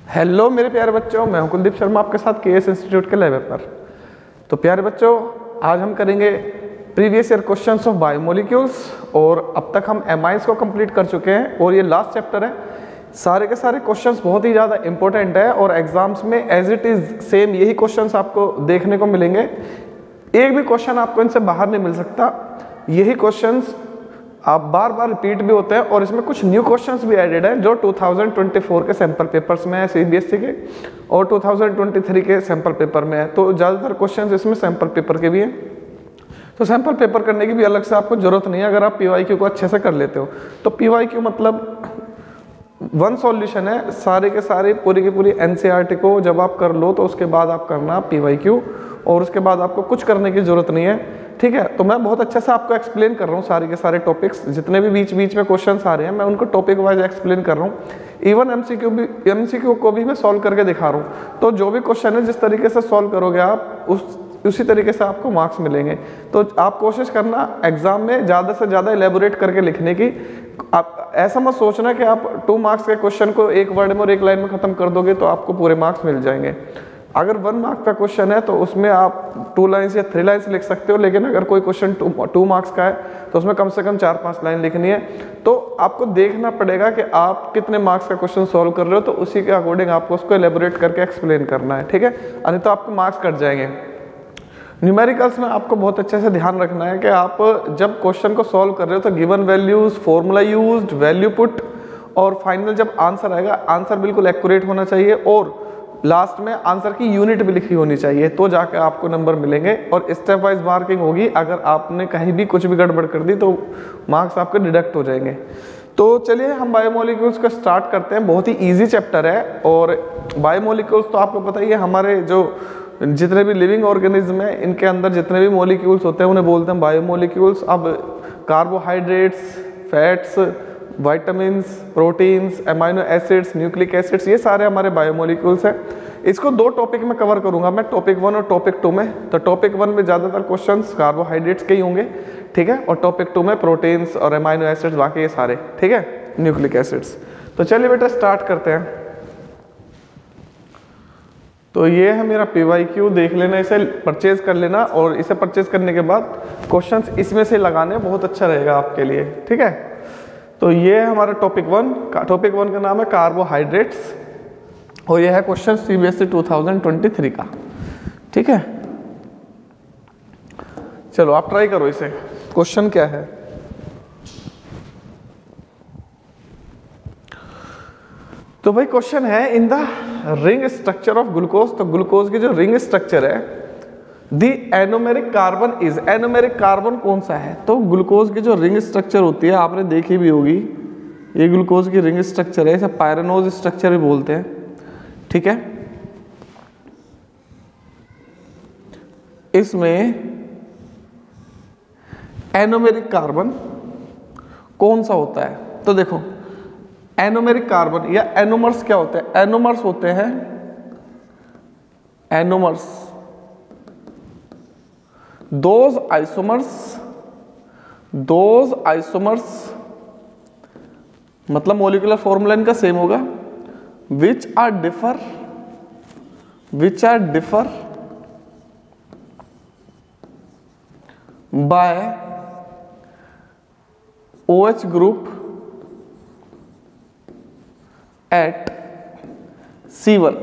Hello मेरे प्यारे बच्चों, मैं हूं कुलदीप शर्मा आपके साथ केएस इंस्टीट्यूट के लैब पर। तो प्यारे बच्चों, आज हम करेंगे previous year questions of biomolecules और अब तक हम एमाइंस को कंप्लीट कर चुके हैं और ये लास्ट चैप्टर है। सारे के सारे क्वेश्चंस बहुत ही ज़्यादा इंपॉर्टेंट है और एग्जाम्स में एज इट इज़ सेम यही क्वेश्चंस आपको देखने को मिलेंगे। एक भी क्वेश्चन आपको इनसे बाहर नहीं मिल सकता। यही क्वेश्चंस आप बार बार रिपीट भी होते हैं और इसमें कुछ न्यू क्वेश्चंस भी एडेड हैं जो 2024 के सैंपल पेपर्स में है सीबीएसई के और 2023 के सैंपल पेपर में है। तो ज़्यादातर क्वेश्चंस इसमें सैंपल पेपर के भी हैं। तो सैंपल पेपर करने की भी अलग से आपको ज़रूरत नहीं है अगर आप पीवाईक्यू को अच्छे से कर लेते हो। तो पीवाईक्यू मतलब वन सॉल्यूशन है, सारे के सारे पूरी की पूरी एनसीईआरटी को जब आप कर लो तो उसके बाद आप करना पीवाईक्यू और उसके बाद आपको कुछ करने की ज़रूरत नहीं है। ठीक है, तो मैं बहुत अच्छे से आपको एक्सप्लेन कर रहा हूँ सारे के सारे टॉपिक्स, जितने भी बीच बीच में क्वेश्चंस आ रहे हैं मैं उनको टॉपिक वाइज एक्सप्लेन कर रहा हूँ। इवन एमसीक्यू को भी मैं सॉल्व करके दिखा रहा हूँ। तो जो भी क्वेश्चन है जिस तरीके से सॉल्व करोगे आप उसी तरीके से आपको मार्क्स मिलेंगे। तो आप कोशिश करना एग्जाम में ज़्यादा से ज़्यादा एलेबोरेट करके लिखने की। आप ऐसा मत सोचना कि आप 2 मार्क्स के क्वेश्चन को एक वर्ड में और एक लाइन में ख़त्म कर दोगे तो आपको पूरे मार्क्स मिल जाएंगे। अगर 1 मार्क का क्वेश्चन है तो उसमें आप 2 लाइन्स या 3 लाइन्स लिख सकते हो, लेकिन अगर कोई क्वेश्चन 2 मार्क्स का है तो उसमें कम से कम 4-5 लाइन लिखनी है। तो आपको देखना पड़ेगा कि आप कितने मार्क्स का क्वेश्चन सॉल्व कर रहे हो, तो उसी के अकॉर्डिंग आपको उसको एलेबोरेट करके एक्सप्लेन करना है। ठीक है, अन्यथा तो आपके मार्क्स कट जाएंगे। न्यूमेरिकल्स में आपको बहुत अच्छे से ध्यान रखना है कि आप जब क्वेश्चन को सॉल्व कर रहे हो तो given values, formula used, value put और फाइनल जब आंसर आएगा आंसर बिल्कुल एक्यूरेट होना चाहिए और लास्ट में आंसर की यूनिट भी लिखी होनी चाहिए, तो जाकर आपको नंबर मिलेंगे। और स्टेप वाइज मार्किंग होगी, अगर आपने कहीं भी कुछ भी गड़बड़ कर दी तो मार्क्स आपके डिडक्ट हो जाएंगे। तो चलिए हम बायोमोलिक्यूल्स को स्टार्ट करते हैं। बहुत ही ईजी चैप्टर है और बायोमोलिक्यूल्स तो आपको पता ही है, हमारे जो जितने भी लिविंग ऑर्गेनिज्म है इनके अंदर जितने भी मॉलिक्यूल्स होते हैं उन्हें बोलते हैं बायोमोलिक्यूल्स। अब carbohydrates, fats, vitamins, proteins, amino acids, nucleic acids, ये सारे हमारे बायोमोलिक्यूल्स हैं। इसको 2 टॉपिक में कवर करूंगा मैं, टॉपिक 1 और टॉपिक 2 में। तो टॉपिक 1 में ज़्यादातर क्वेश्चंस कार्बोहाइड्रेट्स के ही होंगे, ठीक है, और टॉपिक 2 में प्रोटीन्स और अमाइनो एसिड्स, बाकी ये सारे, ठीक है, न्यूक्लिक एसिड्स। तो चलिए बेटा स्टार्ट करते हैं। तो ये है मेरा पीवाईक्यू, देख लेना, इसे परचेज कर लेना और इसे परचेज करने के बाद क्वेश्चंस इसमें से लगाने, बहुत अच्छा रहेगा आपके लिए। ठीक है, तो ये है हमारा टॉपिक 1। टॉपिक 1 का नाम है कार्बोहाइड्रेट्स और ये है क्वेश्चन सीबीएसई 2023 का। ठीक है, चलो आप ट्राई करो इसे। क्वेश्चन क्या है? तो भाई क्वेश्चन है in the ring structure of glucose. तो ग्लूकोज की जो रिंग स्ट्रक्चर है, the anomeric carbon is, anomeric carbon कौन सा है? तो ग्लूकोज की जो रिंग स्ट्रक्चर होती है आपने देखी भी होगी, ये ग्लूकोज की रिंग स्ट्रक्चर है, इसे पायरेनोज स्ट्रक्चर भी बोलते हैं। ठीक है, इसमें एनोमेरिक कार्बन कौन सा होता है? तो देखो एनोमेरिक कार्बन या एनोमर्स क्या होते हैं? एनोमर्स होते हैं, एनोमर्स दोज आइसोमर्स, मतलब मॉलिक्यूलर फॉर्मूला इनका सेम होगा, which are differ by OH group at C1।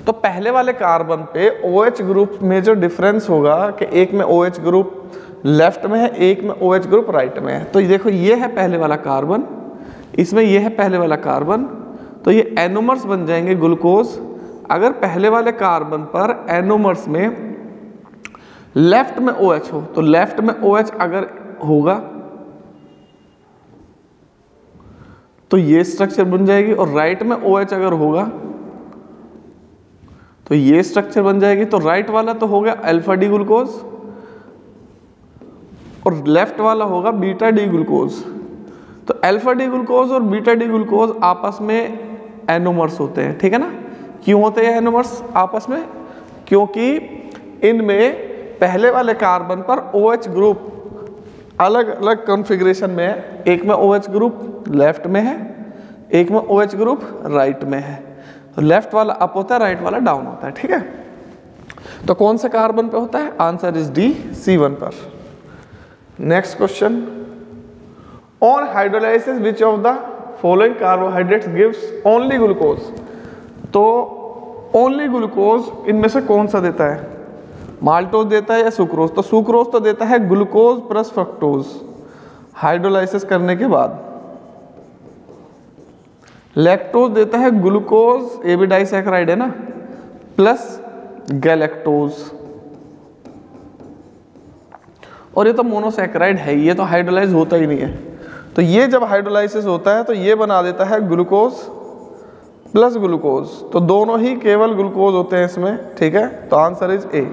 तो पहले वाले कार्बन पे OH ग्रुप में जो डिफरेंस होगा कि एक में OH ग्रुप लेफ्ट में है, एक में OH ग्रुप राइट में है। तो ये देखो, ये है पहले वाला कार्बन, इसमें ये है पहले वाला कार्बन, तो ये एनोमर्स बन जाएंगे ग्लूकोज। अगर पहले वाले कार्बन पर एनोमर्स में लेफ्ट में OH हो, तो लेफ्ट में OH अगर होगा तो ये स्ट्रक्चर बन जाएगी, और राइट में OH अगर होगा तो ये स्ट्रक्चर बन जाएगी। तो राइट वाला तो हो गया अल्फा डी ग्लूकोज और लेफ्ट वाला होगा बीटा डी ग्लूकोज। तो अल्फा डी ग्लूकोज और बीटा डी ग्लूकोज आपस में एनोमर्स होते हैं। ठीक है ना? क्यों होते हैं एनोमर्स आपस में? क्योंकि इनमें पहले वाले कार्बन पर OH ग्रुप अलग अलग कॉन्फ़िगरेशन में है। एक में OH ग्रुप लेफ्ट में है, एक में OH ग्रुप राइट में है। तो लेफ्ट वाला अप होता है, राइट वाला डाउन होता है, ठीक है। तो कौन से कार्बन पे होता है? आंसर इज डी, C1 पर। Next question, on hydrolysis which of the following carbohydrates gives only glucose? तो ओनली ग्लूकोज इनमें से कौन सा देता है? माल्टोज देता है या सुक्रोज? तो सुक्रोज तो देता है ग्लूकोज प्लस फ्रक्टोज हाइड्रोलाइसिस करने के बाद। लैक्टोज देता है ग्लूकोज, ये भी डाइसैकेराइड है ना, प्लस गैलेक्टोज, और ये तो मोनोसैकेराइड है, ये तो हाइड्रोलाइज होता ही नहीं है। तो ये जब हाइड्रोलाइसिस होता है तो ये बना देता है ग्लूकोज प्लस ग्लूकोज, तो दोनों ही केवल ग्लूकोज होते हैं इसमें, ठीक है। तो answer is a,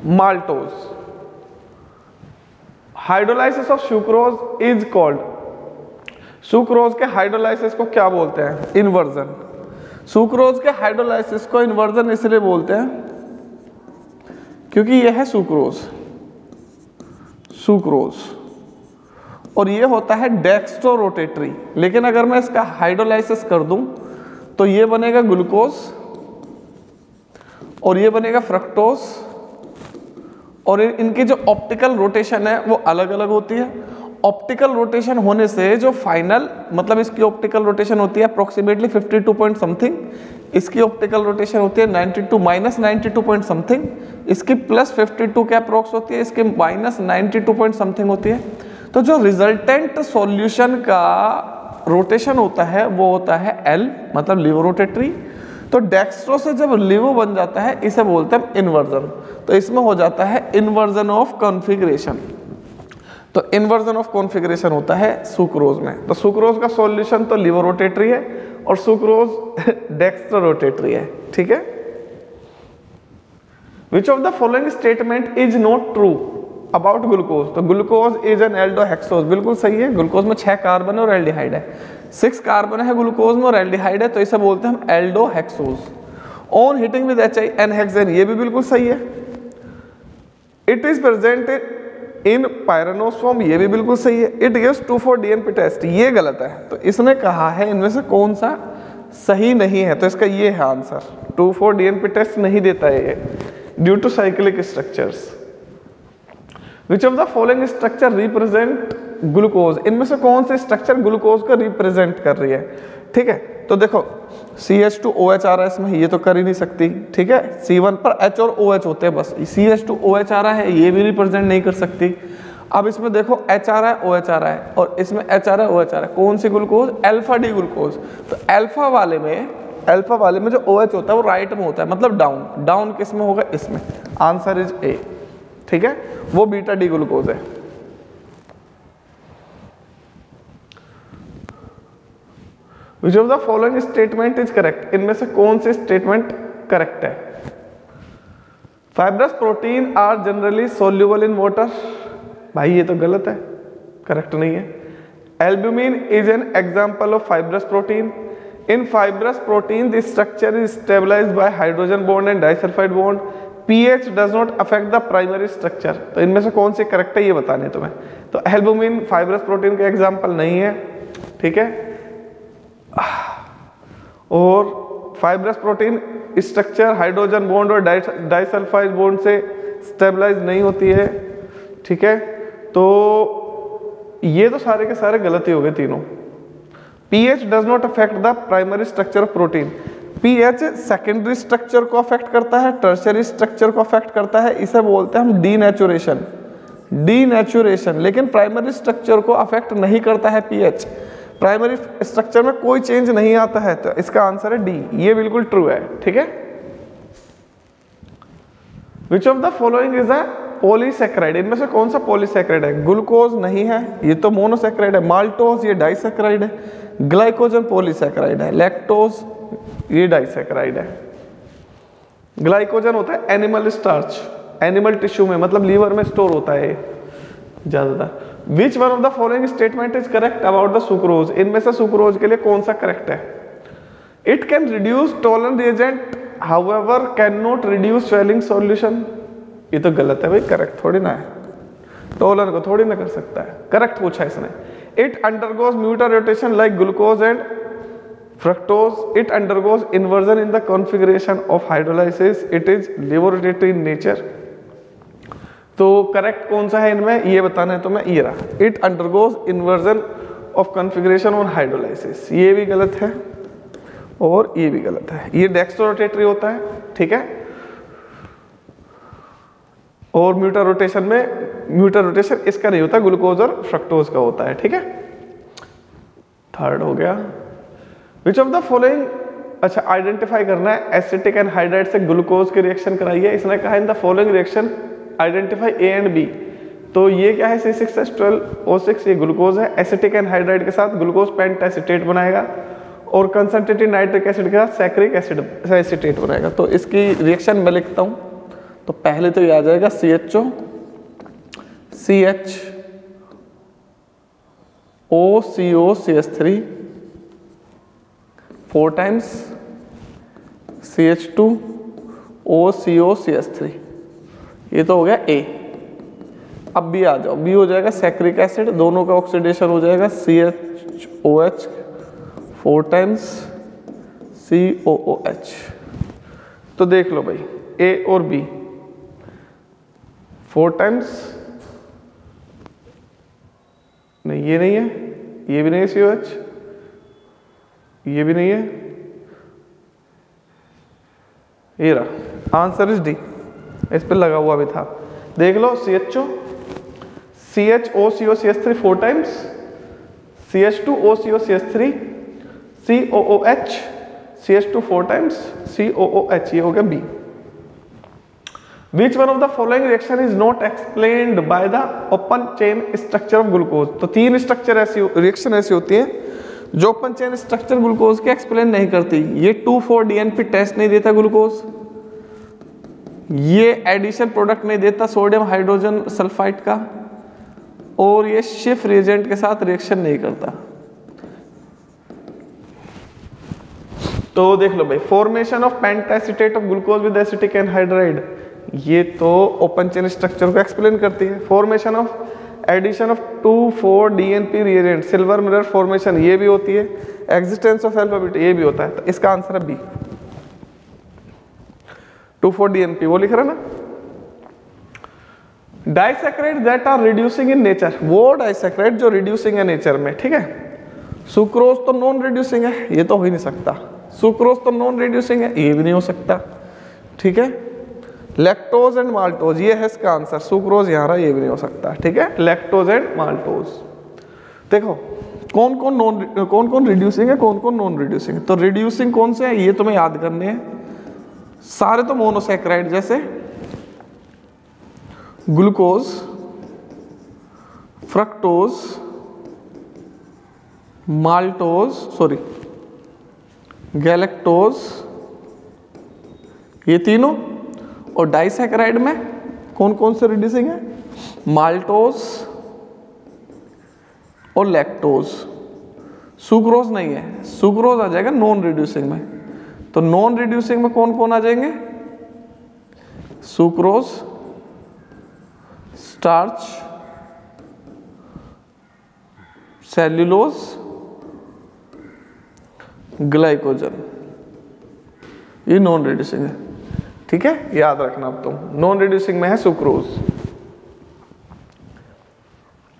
maltose. Hydrolysis of sucrose is called, sucrose के हाइड्रोलाइसिस को क्या बोलते हैं? इन्वर्जन। सुक्रोज के हाइड्रोलाइसिस को इन्वर्जन इसलिए बोलते हैं क्योंकि यह है सुक्रोज, सुक्रोज, और ये होता है डेक्स्ट्रो रोटेटरी। लेकिन अगर मैं इसका हाइड्रोलाइसिस कर दूं तो ये बनेगा ग्लूकोज और ये बनेगा फ्रक्टोज, और इनकी जो ऑप्टिकल रोटेशन है वो अलग अलग होती है। ऑप्टिकल रोटेशन होने से जो फाइनल, मतलब इसकी ऑप्टिकल रोटेशन होती है अप्रोक्सीमेटली 52 पॉइंट समथिंग, इसकी ऑप्टिकल रोटेशन होती है 92 माइनस 92 पॉइंट समथिंग, इसकी प्लस 52 के अप्रोक्स होती है, इसकी माइनस 92 पॉइंट समथिंग होती है। तो जो रिजल्टेंट सॉल्यूशन का रोटेशन होता है वो होता है एल, मतलब लिवो रोटेटरी। तो डेक्स्ट्रो से जब लिवो बन जाता है इसे बोलते हैं इन्वर्जन। तो इसमें हो जाता है इन्वर्जन ऑफ कॉन्फ़िगरेशन। तो इन्वर्जन ऑफ कॉन्फ़िगरेशन होता है सुक्रोज में। तो सुक्रोज का सॉल्यूशन तो लिवो रोटेटरी है और सुक्रोज डेक्स्ट्रो रोटेटरी है, ठीक है। Which of the following statement is not true about glucose? तो ग्लूकोज इज एन एल्डोहेक्सोज, बिल्कुल सही है। ग्लूकोज में 6 कार्बन है और एल्डिहाइड है, 6 कार्बन है ग्लूकोज में और एल्डिहाइड है, तो इसे बोलते हैं हम aldohexose. On heating with HN hexane, ये भी बिल्कुल सही है। It is present in pyranose form, ये भी बिल्कुल सही है। इट गिव्स 2,4 DNP टेस्ट, ये गलत है। तो इसने कहा है इनमें से कौन सा सही नहीं है, तो इसका ये है आंसर, 2,4 DNP टेस्ट नहीं देता है ये, due to cyclic structures. Which of the following structure represent glucose? इनमें से कौन से स्ट्रक्चर ग्लूकोज को रिप्रेजेंट कर रही है, ठीक है। तो देखो CH2OH आ रहा है इसमें, ये तो कर ही नहीं सकती, ठीक है। C1 पर H और OH होते हैं बस, CH2OH आ रहा है, ये भी रिप्रेजेंट नहीं कर सकती। अब इसमें देखो H आ रहा है, OH आ रहा है, और इसमें H आ रहा है, OH आ रहा है, कौन सी ग्लूकोज? Alpha D glucose. तो अल्फा वाले में जो OH होता है वो राइट में होता है, मतलब डाउन। डाउन किस में होगा? इसमें। आंसर इज ए, ठीक है, वो बीटा डी ग्लूकोज है। Which of the following statement is correct? इनमें से कौन सी स्टेटमेंट करेक्ट है? Fibrous protein are generally soluble in water, भाई ये तो गलत है, करेक्ट नहीं है। Albumin is an example of fibrous protein. In fibrous protein the structure is stabilised by hydrogen bond and disulphide bond. pH does not affect the primary structure. तो इनमें से कौन सी करेक्ट है ये बताने हैं तुम्हें। तो एल्ब्यूमिन फाइब्रस प्रोटीन का एग्जांपल नहीं है, ठीक है। और fibrous protein structure hydrogen bond और डाइसल्फाइड बॉन्ड से स्टेबलाइज नहीं होती है, ठीक है। तो ये तो सारे के सारे गलती हो गए तीनों। pH does not affect the primary structure of protein. pH secondary structure को अफेक्ट करता है, टर्शियरी स्ट्रक्चर को अफेक्ट करता है, इसे बोलते हैं हम डीनेचुरेशन, डीनेचुरेशन। लेकिन प्राइमरी स्ट्रक्चर को अफेक्ट नहीं करता है pH, प्राइमरी स्ट्रक्चर में कोई चेंज नहीं आता है। तो इसका आंसर है डी, ये बिल्कुल ट्रू है, ठीक है। Which of the following is a polysaccharide? इनमें से कौन सा पॉलीसैकेराइड है? ग्लूकोज नहीं है, ये तो मोनोसैकेराइड है। माल्टोज ये डाइसैकेराइड है। ग्लाइकोजन पॉलीसैकेराइड है। लैक्टोज ये डाइसैकेराइड है। ग्लाइकोजन होता है एनिमल स्टार्च, एनिमल टिश्यू में, मतलब लीवर में स्टोर होता है ज्यादातर। Which one of the following statement is correct about the sucrose? इनमें से सुक्रोज के लिए कौन सा करेक्ट है? It can reduce Tollen reagent however can not reduce swelling solution. ये तो गलत है भाई, करेक्ट थोड़ी ना है, टोलन को थोड़ी ना कर सकता है, करेक्ट पूछा इसने। It undergoes mutarotation like glucose and fructose it undergoes inversion in the configuration of hydrolysis, it is laboratory in nature. तो करेक्ट कौन सा है इनमें ये बताना है तो मैं ये रहा, it undergoes inversion of configuration on hydrolysis, ये भी गलत है और ये भी गलत है। ये डेक्स्ट्रो रोटेटरी होता है, ठीक है, और म्यूटर रोटेशन में, म्यूटर रोटेशन इसका नहीं होता, ग्लूकोज और फ्रक्टोज का होता है, ठीक है। थर्ड हो गया, विच ऑफ द फॉलोइंग, अच्छा आइडेंटिफाई करना है, एसिटिक एंड हाइड्राइड से ग्लूकोज की रिएक्शन कराई है, इसने कहा in the following reaction identify A and B. तो ये क्या है, C6H12O6, ये ग्लूकोज है, एसिटिक एंड हाइड्राइड के साथ ग्लूकोज पेंटाएसिटेट बनाएगा और कंसंट्रेटेड नाइट्रिक एसिड के साथ सैक्रिक एसिड एसिटेट बनाएगा। तो इसकी रिएक्शन मैं लिखता हूं, तो पहले तो ये आ जाएगा CHO CHOCO3 4 टाइम्स CH2OCO3, ये तो हो गया A। अब B आ जाओ, B हो जाएगा सैक्रिक एसिड, दोनों का ऑक्सीडेशन हो जाएगा CHOH 4 टाइम्स COOH। तो देख लो भाई A और B 4 टाइम्स, नहीं ये नहीं है, ये भी नहीं है COH, ये भी नहीं है, ये रहा, आंसर इज डी, इस पे लगा हुआ भी था। देख लो CHO CHOCO3 4 times, CH2OCO3 COOH CH2 4 times COOH, ये हो गया B। Which one of the following reaction is not explained by the open chain structure of glucose? तो 3 स्ट्रक्चर ऐसी रिएक्शन ऐसी होती है जो ओपन चेन स्ट्रक्चर ग्लूकोज के एक्सप्लेन नहीं करती। ये 2,4-DNP टेस्ट नहीं देता ग्लूकोज, ये एडिशन प्रोडक्ट नहीं देता सोडियम हाइड्रोजन सल्फाइड का, और ये शिफ रिएजेंट के साथ रिएक्शन नहीं करता। तो देख लो भाई, formation of pentaacetate of glucose with acetic anhydride, ये तो ओपन चेन स्ट्रक्चर को एक्सप्लेन करती है। Formation of addition of 2,4-DNP reagent, silver mirror formation, ये भी होती है। एग्जिस्टेंस ऑफ अल्फा बीटा, ये भी होता है। तो इसका आंसर है बी, 2,4-DNP, वो लिख रहा है ना। Disaccharide that are reducing in nature, वो डाइसैकेराइड जो रिड्यूसिंग है नेचर में, ठीक है। सुक्रोज तो नॉन रिड्यूसिंग है, ये तो हो ही नहीं सकता। सुक्रोज तो नॉन रिड्यूसिंग है, ये भी नहीं हो सकता, ठीक है। लैक्टोज एंड माल्टोज, ये है इसका आंसर। सुक्रोज यहाँ रहा, ये भी नहीं हो सकता, ठीक है। लैक्टोज एंड माल्टोज, देखो कौन कौन रिड्यूसिंग है, कौन कौन नॉन रिड्यूसिंग है। तो रिड्यूसिंग कौन से है ये तुम्हें याद करने हैं, सारे तो मोनोसैकेराइड, जैसे glucose, fructose, maltose, sorry galactose, ये तीनों। और डाइसैकेराइड में कौन कौन से रिड्यूसिंग है, माल्टोज और लैक्टोज। सुक्रोज नहीं है, सुक्रोज आ जाएगा नॉन रिड्यूसिंग में। तो नॉन रिड्यूसिंग में कौन कौन आ जाएंगे, सुक्रोज, स्टार्च, सेल्यूलोज, ग्लाइकोजन, ये नॉन रिड्यूसिंग है, ठीक है। याद रखना अब तुम, नॉन रिड्यूसिंग में है sucrose.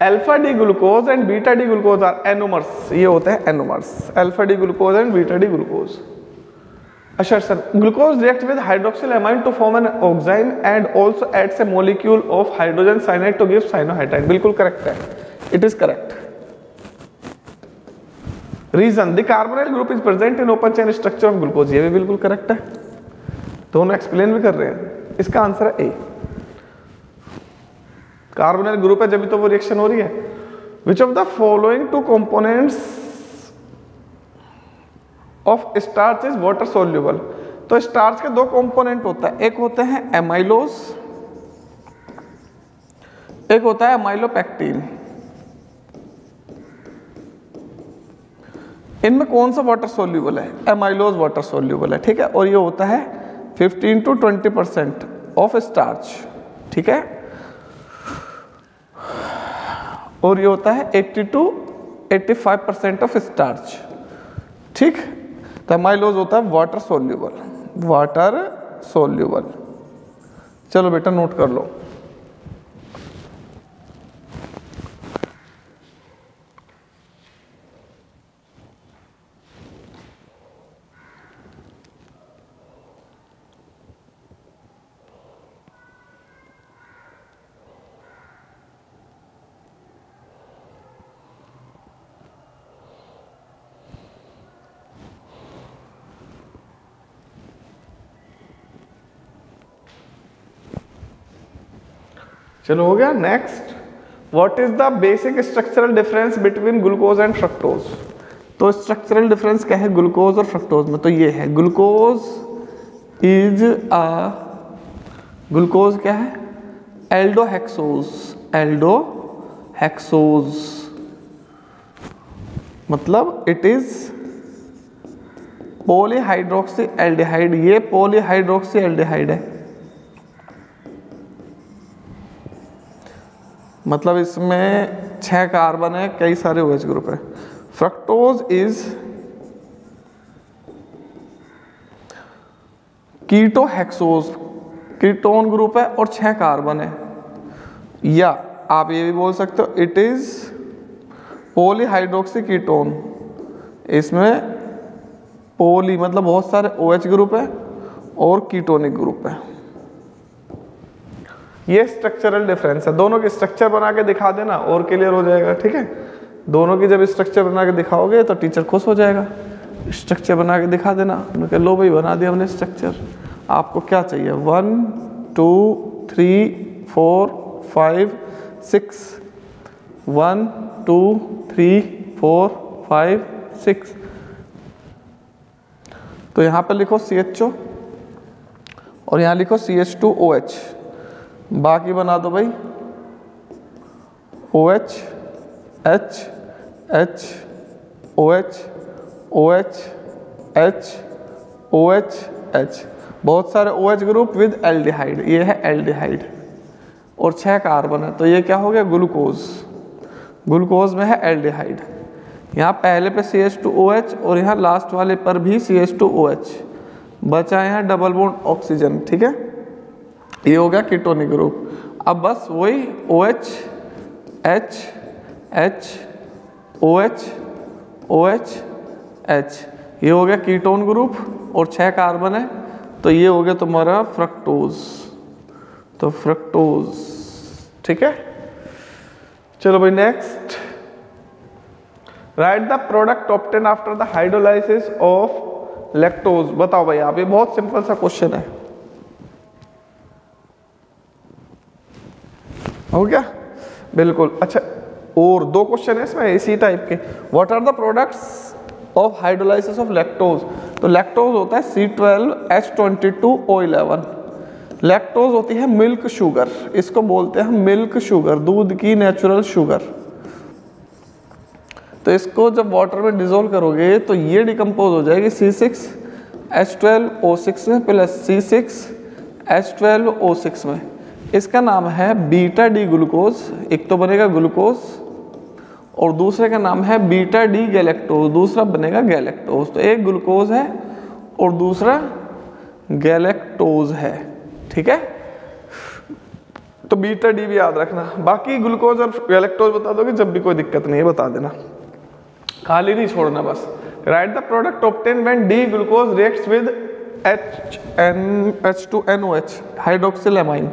Alpha D glucose and beta D glucose are anomers, ये होते हैं anomers, alpha D glucose and beta D glucose. Assertion, glucose reacts with hydroxylamine to form an oxime and also adds a molecule of hydrogen cyanide to give cyanohydride, बिल्कुल correct है, it is correct. Reason, the carbonyl group is present in open chain structure of glucose, ये भी बिल्कुल correct है, दोनों explain भी कर रहे हैं। इसका आंसर है ए, कार्बोनिल ग्रुप है जब तो वो रिएक्शन हो रही है। Which of the following two components of starch is water soluble. तो स्टार्च के दो कंपोनेंट होता है, एक होते हैं एमाइलोज, एक होता है एमाइलोपेक्टिन। इनमें कौन सा वाटर सोल्यूबल है, एमाइलोज वाटर सोल्यूबल है, ठीक है। और ये होता है 15 to 20% ऑफ स्टार्च, ठीक है। और ये होता है 80 to 85% ऑफ स्टार्च, ठीक। तो एमाइलोज होता है वाटर सोल्यूबल, वाटर सोल्यूबल। चलो बेटा नोट कर लो। चलो हो गया। Next, what is the basic structural difference between glucose and fructose. तो स्ट्रक्चरल डिफरेंस क्या है ग्लूकोज और फ्रक्टोज में? तो ये है ग्लूकोज इज ग्लूकोज क्या है? एल्डोहेक्सोज, एल्डोहेक्सोज मतलब इट इज पॉलीहाइड्रोक्सी एल्डिहाइड। ये पॉलीहाइड्रोक्सी एल्डिहाइड है, मतलब इसमें 6 कार्बन है, कई सारे OH ग्रुप है। फ्रक्टोज इज कीटोहेक्सोज, कीटोन ग्रुप है और 6 कार्बन है। या आप ये भी बोल सकते हो इट इज पॉलीहाइड्रोक्सी कीटोन। इसमें पॉली मतलब बहुत सारे OH ग्रुप है और कीटोनिक ग्रुप है। ये स्ट्रक्चरल डिफरेंस है। दोनों की स्ट्रक्चर बना के दिखा देना और क्लियर हो जाएगा, ठीक है। दोनों की जब स्ट्रक्चर बना के दिखाओगे तो टीचर खुश हो जाएगा। स्ट्रक्चर बना के दिखा देना, उन्होंने कहा लो भाई बना दिया हमने स्ट्रक्चर। आपको क्या चाहिए? 1 2 3 4 5 6, 1 2 3 4 5 6। तो यहाँ पे लिखो CHO और यहाँ लिखो CH2OH। बाकी बना दो भाई OH H H OH OH H OH H। बहुत सारे OH ग्रुप विद एल्डिहाइड, ये है एल्डिहाइड और 6 कार्बन है। तो ये क्या हो गया? ग्लूकोज। ग्लूकोज में है एल्डिहाइड। यहाँ पहले पे CH2OH और यहाँ लास्ट वाले पर भी CH2OH। बचा यहाँ डबल बॉन्ड ऑक्सीजन, ठीक है। ये हो गया कीटोनिक ग्रुप। अब बस वही OH H H OH OH H, ये हो गया कीटोन ग्रुप और 6 कार्बन है। तो ये हो गया तुम्हारा फ्रक्टोज। तो फ्रक्टोज, ठीक है। चलो भाई next, right the product obtain after the hydrolysis of lactose. बताओ भाई आप, ये बहुत सिंपल सा क्वेश्चन है, हो गया बिल्कुल। अच्छा और 2 क्वेश्चन है इसमें इसी टाइप के। What are the products of hydrolysis of lactose. तो लैक्टोज होता है C12H22O11। लैक्टोज होती है मिल्क शुगर, इसको बोलते हैं मिल्क शुगर, दूध की नेचुरल शुगर। तो इसको जब वाटर में डिजोल्व करोगे तो ये डिकम्पोज हो जाएगी C6H12O6 में प्लस C6H12O6 में। इसका नाम है बीटा डी ग्लूकोज। एक तो बनेगा ग्लूकोज और दूसरे का नाम है बीटा डी गैलेक्टोज, दूसरा बनेगा गैलेक्टोज। तो एक ग्लूकोज है और दूसरा गैलेक्टोज है, ठीक है। तो बीटा डी भी याद रखना, बाकी ग्लूकोज और गैलेक्टोज बता दोगे जब भी, कोई दिक्कत नहीं है, बता देना, खाली नहीं छोड़ना बस। Right the product obtain when D glucose reacts with H2NOH हाइड्रोक्सिलेमाइन।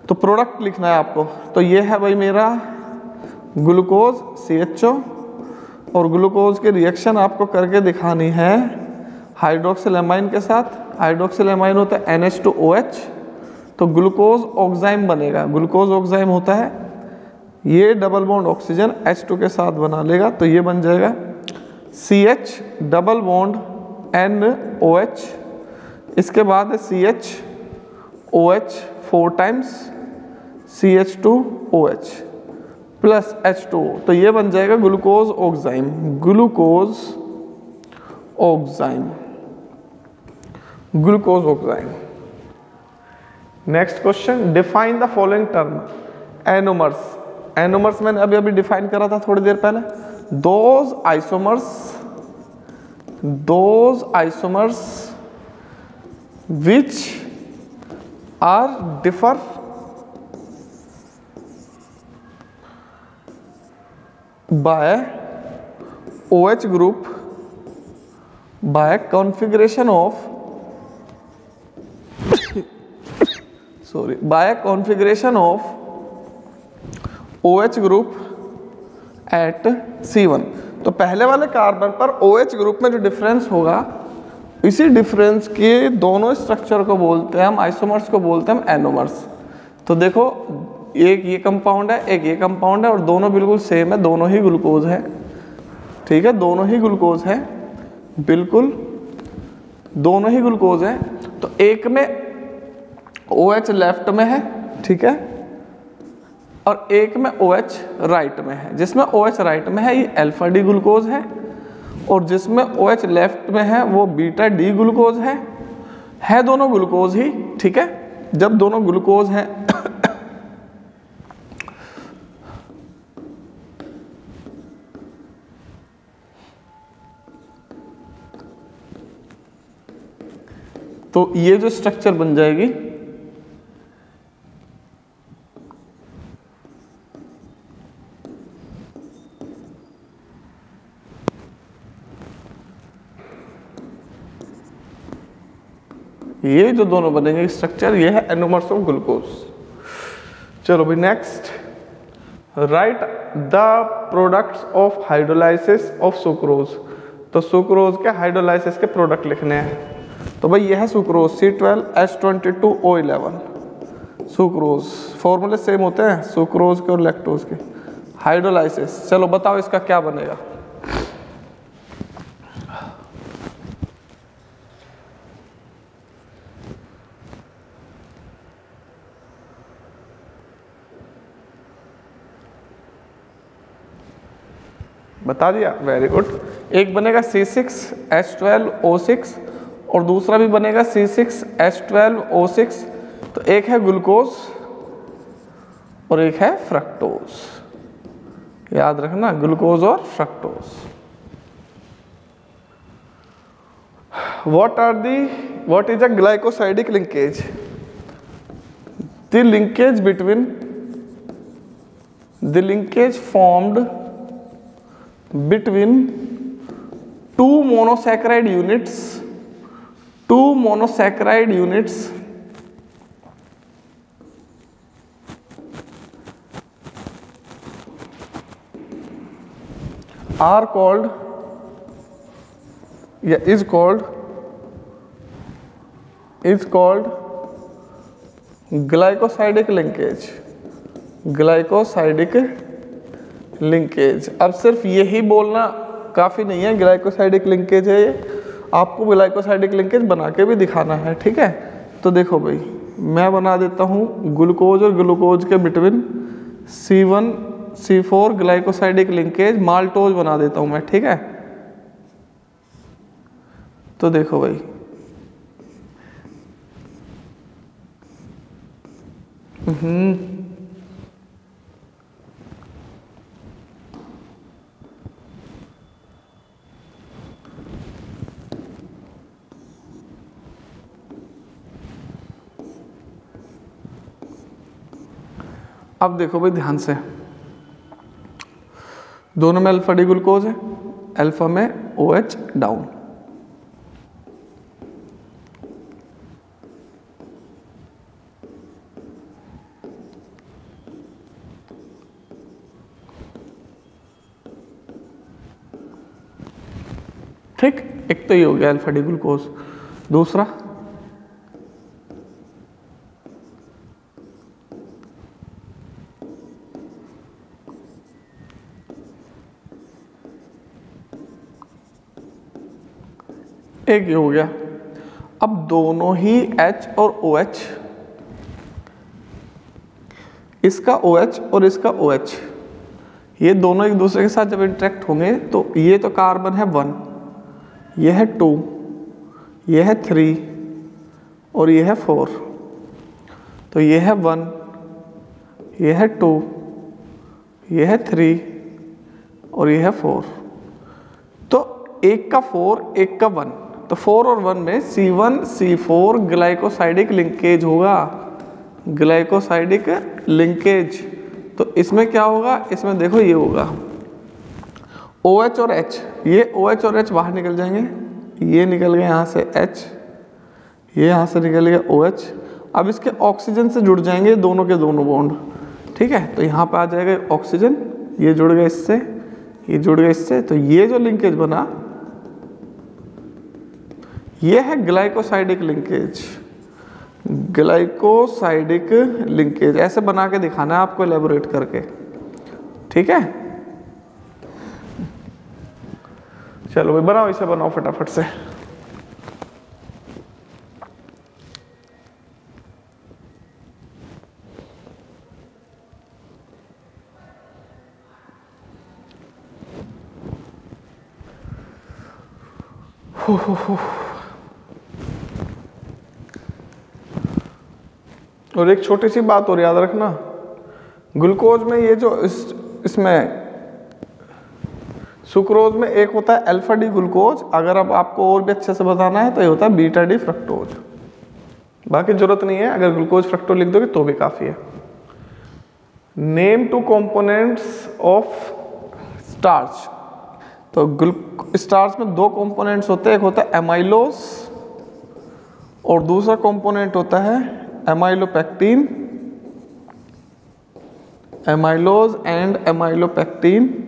तो प्रोडक्ट लिखना है आपको। तो ये है भाई मेरा ग्लूकोज CHO और ग्लूकोज के रिएक्शन आपको करके दिखानी है हाइड्रोक्सिलेमाइन के साथ। हाइड्रोक्सिलेमाइन होता है NH2OH, तो ग्लूकोज ऑक्साइम बनेगा। ग्लूकोज ऑक्साइम होता है ये डबल बॉन्ड ऑक्सीजन H2 के साथ बना लेगा, तो ये बन जाएगा CH डबल बॉन्ड NOH। इसके बाद है CHOH 4 times CH2OH plus H2O, तो ये बन जाएगा glucose oxime, glucose oxime, glucose oxime. Next question, define the following term. Anomers, anomers मैंने अभी डिफाइन करा था थोड़ी देर पहले। Those isomers those isomers which are differ by OH group by configuration of by configuration of OH group at C1। तो पहले वाले carbon पर OH ग्रुप में जो डिफरेंस होगा, इसी डिफरेंस के दोनों स्ट्रक्चर को बोलते हैं हम, आइसोमर्स को बोलते हैं हम एनोमर्स। तो देखो एक ये कंपाउंड है, एक ये कंपाउंड है और दोनों बिल्कुल सेम है, दोनों ही ग्लूकोज है। ठीक है, दोनों ही ग्लूकोज है, बिल्कुल दोनों ही ग्लूकोज है। तो एक में OH लेफ्ट में है, ठीक है, और एक में OH राइट में है। जिसमें OH राइट में है ये अल्फा डी ग्लूकोज है, और जिसमें OH लेफ्ट में है वो बीटा डी ग्लूकोज है दोनों ग्लूकोज ही। ठीक है, जब दोनों ग्लूकोज हैं तो ये जो स्ट्रक्चर बन जाएगी, ये जो दोनों बनेंगे स्ट्रक्चर, ये है एनोमर्स ऑफ ग्लूकोज। चलो भाई next, right the products of hydrolysis of sucrose. तो सुक्रोज के हाइड्रोलाइसिस के प्रोडक्ट लिखने हैं। तो भाई ये है सुक्रोज C12H22O11। सुक्रोज फॉर्मूले सेम होते हैं सुक्रोज के और लैक्टोज के। हाइड्रोलाइसिस, चलो बताओ इसका क्या बनेगा। बता दिया, वेरी गुड। एक बनेगा C6H12O6 और दूसरा भी बनेगा C6H12O6। तो एक है ग्लूकोज और एक है फ्रक्टोज। याद रखना, ग्लूकोज और fructose. what is a glycosidic linkage? The linkage formed between two monosaccharide units are called, is called glycosidic linkage। अब सिर्फ यही बोलना काफ़ी नहीं है, ग्लाइकोसाइडिक लिंकेज है ये, आपको ग्लाइकोसाइडिक लिंकेज बना के भी दिखाना है। ठीक है, तो देखो भाई मैं बना देता हूँ ग्लूकोज और ग्लूकोज के between C1C4 glycosidic linkage, maltose बना देता हूँ मैं। ठीक है, तो देखो भाई अब देखो भाई ध्यान से, दोनों में अल्फा डी ग्लूकोज है, अल्फा में OH डाउन। ठीक, एक तो ये हो गया अल्फा डी ग्लूकोज। दूसरा एक ये हो गया। अब दोनों ही H और OH, इसका OH और इसका OH, ये दोनों एक दूसरे के साथ जब इंटरेक्ट होंगे तो ये तो कार्बन है 1, ये है 2, ये है 3 और ये है 4। तो ये है 1, ये है 2, ये है 3 और ये है 4। तो एक का 4 एक का 1, तो 4 और 1 में C1C4 ग्लाइकोसाइडिक लिंकेज होगा, ग्लाइकोसाइडिक लिंकेज। तो इसमें क्या होगा, इसमें देखो ये होगा OH और H, ये OH और H बाहर निकल जाएंगे, ये निकल गए यहाँ से H, ये यहाँ से निकल गया OH। अब इसके ऑक्सीजन से जुड़ जाएंगे दोनों के दोनों बॉन्ड, ठीक है। तो यहाँ पे आ जाएगा ऑक्सीजन, ये जुड़ गया इससे, ये जुड़ गया इससे, तो ये जो लिंकेज बना ये है ग्लाइकोसाइडिक लिंकेज, ग्लाइकोसाइडिक लिंकेज। ऐसे बना के दिखाना है आपको एलेबोरेट करके, ठीक है। चलो भाई बनाओ, इसे बनाओ फटाफट से। और एक छोटी सी बात और याद रखना, ग्लूकोज में ये जो इसमें सुक्रोज में एक होता है अल्फा डी ग्लूकोज, अगर अब आपको और भी अच्छे से बताना है तो ये होता है बीटा डी फ्रक्टोज। बाकी जरूरत नहीं है, अगर ग्लूकोज फ्रक्टोज लिख दोगे तो भी काफी है। Name 2 components of starch. तो स्टार्च में 2 कंपोनेंट्स होते हैं, एक होता है एमाइलोज और दूसरा कंपोनेंट होता है एमाइलोपेक्टिन, एमाइलोज एंड एमाइलोपेक्टिन।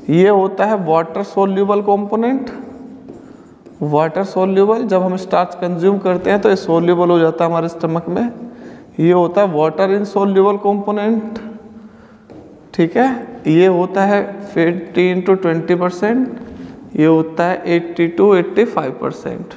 ये होता है water soluble component, water soluble. जब हम स्टार्च कंज्यूम करते हैं तो ये सोल्यूबल हो जाता है हमारे स्टमक में। ये होता है वाटर इनसोल्यूबल कंपोनेंट, ठीक है। ये होता है 15 to 20%, ये होता है 80 to 85%।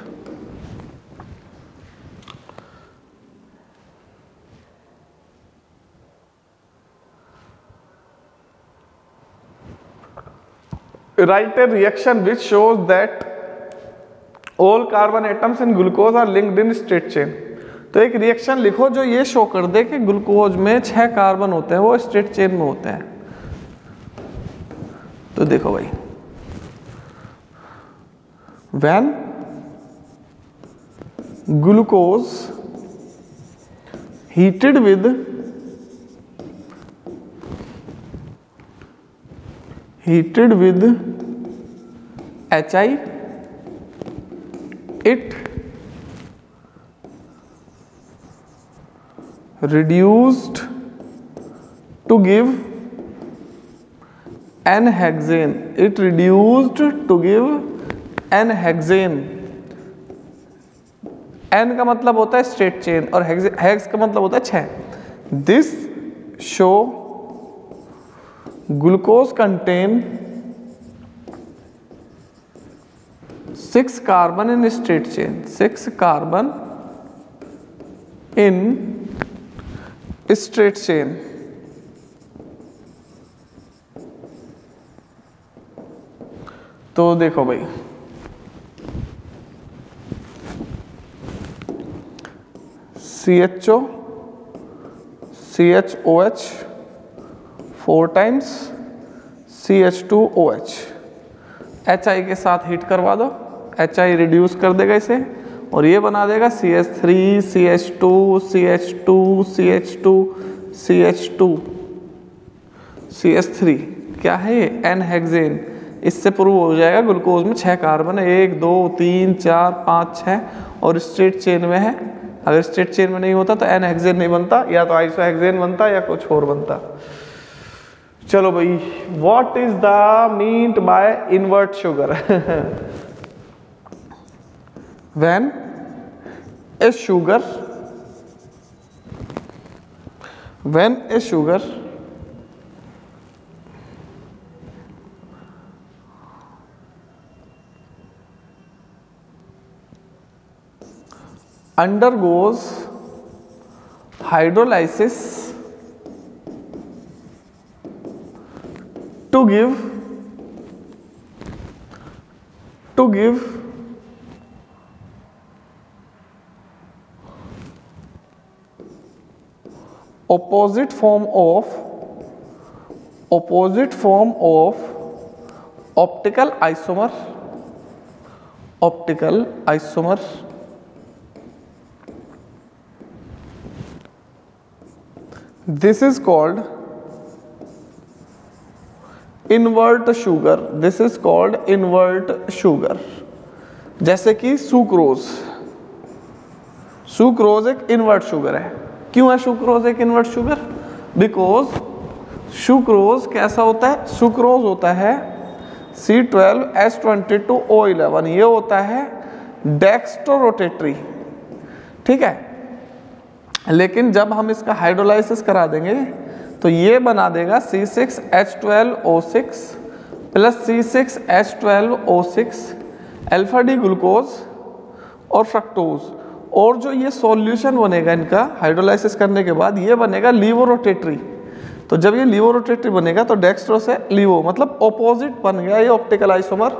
Write a reaction which shows that all carbon atoms in glucose are linked in straight chain। तो एक रिएक्शन लिखो जो ये शो कर दे कि ग्लूकोज में 6 कार्बन होते हैं, वो स्ट्रेट चेन में होते हैं। तो देखो भाई, when glucose heated with HI, it reduced to give N-hexane, it reduced to give N-hexane। N का मतलब होता है स्ट्रेट चेन और हेक्स का मतलब होता है 6। This show glucose contain 6 carbon in straight chain, 6 carbon in straight chain. तो देखो भाई, CHO CHOH 4 times CH2OH, HI के साथ हीट करवा दो, HI रिड्यूस कर देगा इसे और ये बना देगा CH3 CH2 CH2 CH2 CH2 CH3। क्या है ये? N-हेक्सेन। इससे प्रूव हो जाएगा ग्लूकोज में 6 कार्बन है, 1 2 3 4 5 6 और स्ट्रेट चेन में है। अगर स्ट्रेट चेन में नहीं होता तो N-हेक्सेन नहीं बनता, या तो आइसोहेक्सेन बनता या कुछ और बनता। चलो भाई, what is the meant by invert sugar? When a sugar undergoes hydrolysis to give opposite form of optical isomer optical isomer, this is called invert sugar, this is called invert sugar. जैसे कि sucrose, sucrose एक invert sugar है। क्यों है sucrose एक invert sugar? Because sucrose कैसा होता है? सुक्रोज होता है C12H22O11, ये होता है डेक्स्ट्रोरोटेटरी, ठीक है। लेकिन जब हम इसका हाइड्रोलाइसिस करा देंगे तो ये बना देगा C6H12O6 plus C6H12O6 alpha D glucose और फ्रक्टोज, और जो ये सॉल्यूशन बनेगा इनका हाइड्रोलाइसिस करने के बाद ये बनेगा लीवोरोटेटरी। तो जब ये लीवोरोटेटरी बनेगा तो डेक्स्ट्रो से लीवो मतलब ऑपोजिट बन गया ये ऑप्टिकल आइसोमर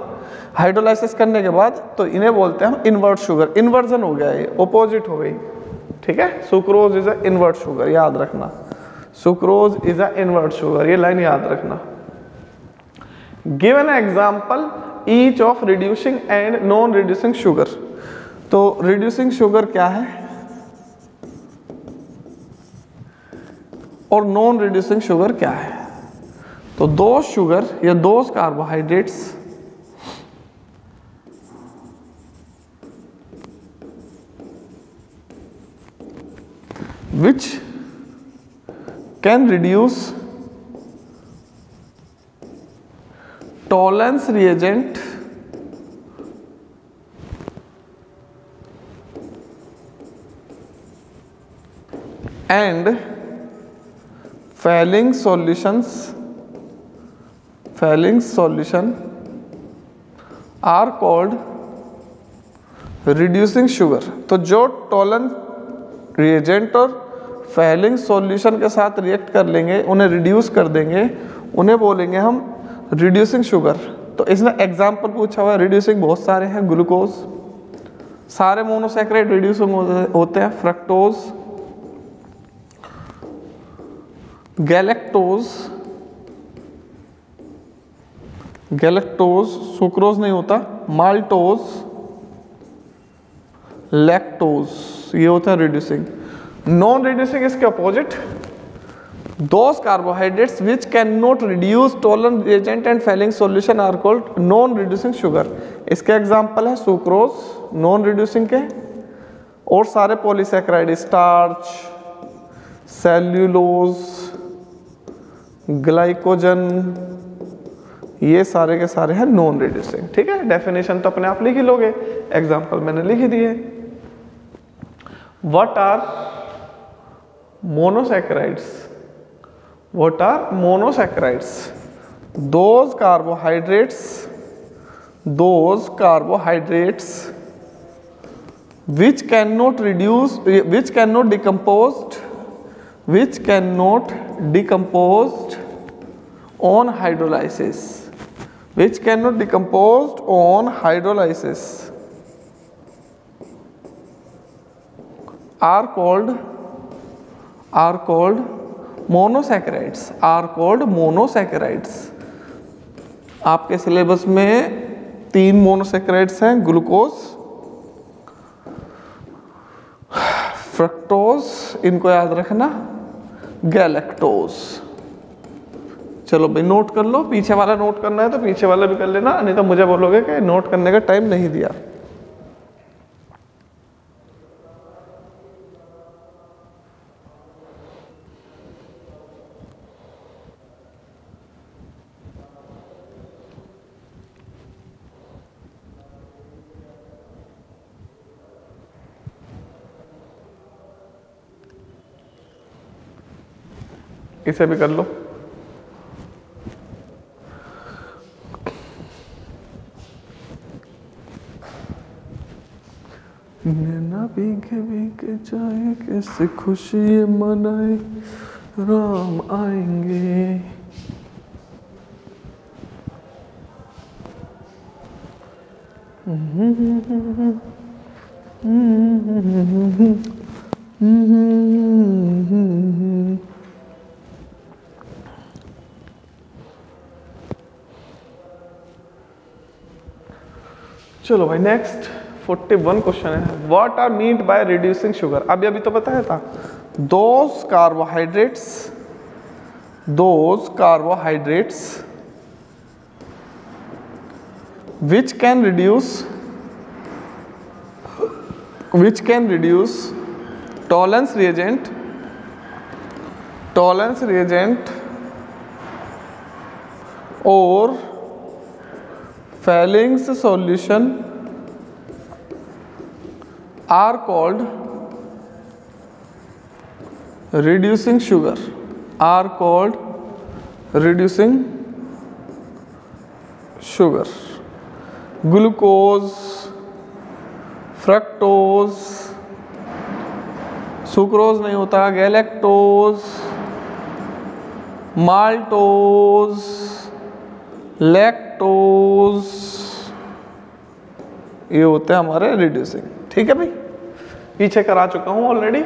हाइड्रोलाइसिस करने के बाद, तो इन्हें बोलते हैं हम इनवर्ट शुगर। इन्वर्जन हो गया, ये ऑपोजिट हो गई, ठीक है। Sucrose is a invert sugar, याद रखना, sucrose is a invert sugar, ये लाइन याद रखना। Give an example each of reducing and non reducing sugar. तो रिड्यूसिंग शुगर क्या है और नॉन रिड्यूसिंग शुगर क्या है? तो दो शुगर या दो carbohydrates which can reduce tolerance reagent and failing solution are called reducing sugar। तो जो टॉलरेंस रिएजेंट और फेलिंग सॉल्यूशन के साथ रिएक्ट कर लेंगे, उन्हें रिड्यूस कर देंगे, उन्हें बोलेंगे हम रिड्यूसिंग शुगर। तो इसमें एग्जांपल पूछा हुआ है, रिड्यूसिंग बहुत सारे हैं, ग्लूकोज, सारे मोनोसैकेराइड रिड्यूसिंग होते हैं, फ्रक्टोज, गैलेक्टोज, सुक्रोज नहीं होता, माल्टोज, लैक्टोज, ये होता है रिड्यूसिंग। नॉन रिड्यूसिंग इसके opposite, those carbohydrates which can not reduce Tollens reagent and Fehling solution are called non reducing sugar. इसके एग्जांपल है सुक्रोज नॉन रिड्यूसिंग के, और सारे पॉलीसैकेराइड, स्टार्च, सेल्यूलोज, ग्लाइकोजन, ये सारे के सारे हैं नॉन रिड्यूसिंग, ठीक है। डेफिनेशन तो अपने आप लिख ही लोगे, एग्जांपल मैंने लिख ही दिए। What are monosaccharides? What are monosaccharides? Those carbohydrates which cannot decomposed on hydrolysis, are called monosaccharides, आपके सिलेबस में 3 मोनोसैकेराइड्स हैं, ग्लूकोज, फ्रक्टोज, इनको याद रखना, गैलेक्टोज। चलो भाई नोट कर लो, पीछे वाला नोट करना है तो पीछे वाला भी कर लेना, नहीं तो मुझे बोलोगे कि नोट करने का टाइम नहीं दिया। इसे भी कर लो। नैना भीगे भीगे जाए, कैसे खुशी मनाए, राम आएंगे। चलो भाई नेक्स्ट 41 क्वेश्चन है, what are meant by reducing sugar. अभी तो बताया था, those carbohydrates which can reduce tolerance reagent or Falling's solution are called reducing sugar, glucose, fructose, sucrose नहीं होता, गैलेक्टोज, माल्टोज, लैक्टोज, ये होते हैं हमारे रिड्यूसिंग। ठीक है भाई, पीछे करा चुका हूं already.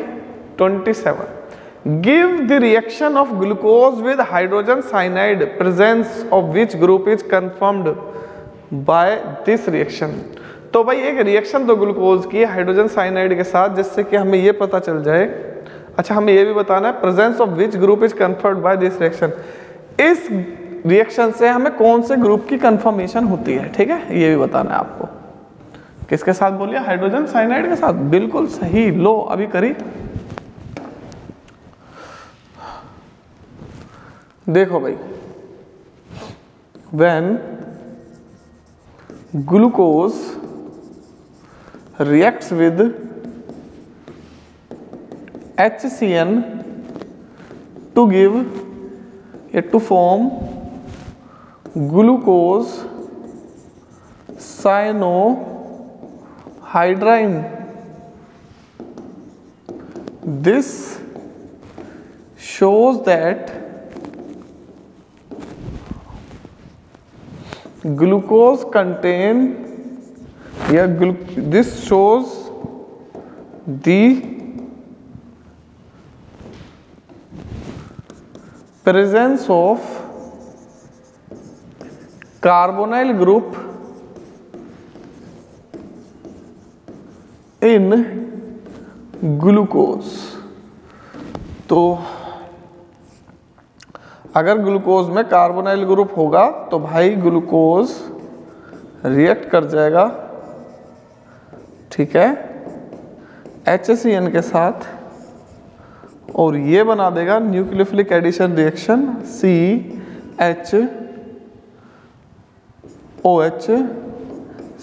27, give the reaction of glucose with hydrogen cyanide, presence of which group is confirmed by this reaction. तो भाई एक रिएक्शन तो ग्लूकोज की हाइड्रोजन साइनाइड के साथ, जिससे कि हमें ये पता चल जाए। अच्छा, हमें ये भी बताना है presence of which group is confirmed by this reaction, इस रिएक्शन से हमें कौन से ग्रुप की कंफर्मेशन होती है। ठीक है, ये भी बताना है आपको। किसके साथ बोलिए, हाइड्रोजन साइनाइड के साथ, बिल्कुल सही। लो अभी करी, देखो भाई, when glucose reacts with HCN to form glucose cyanohydrine. This shows that glucose contain, this shows the presence of carbonyl group in glucose। तो अगर ग्लूकोज में कार्बोनाइल ग्रुप होगा तो भाई ग्लूकोज रिएक्ट कर जाएगा, ठीक है, HCN के साथ, और ये बना देगा nucleophilic addition reaction CHOH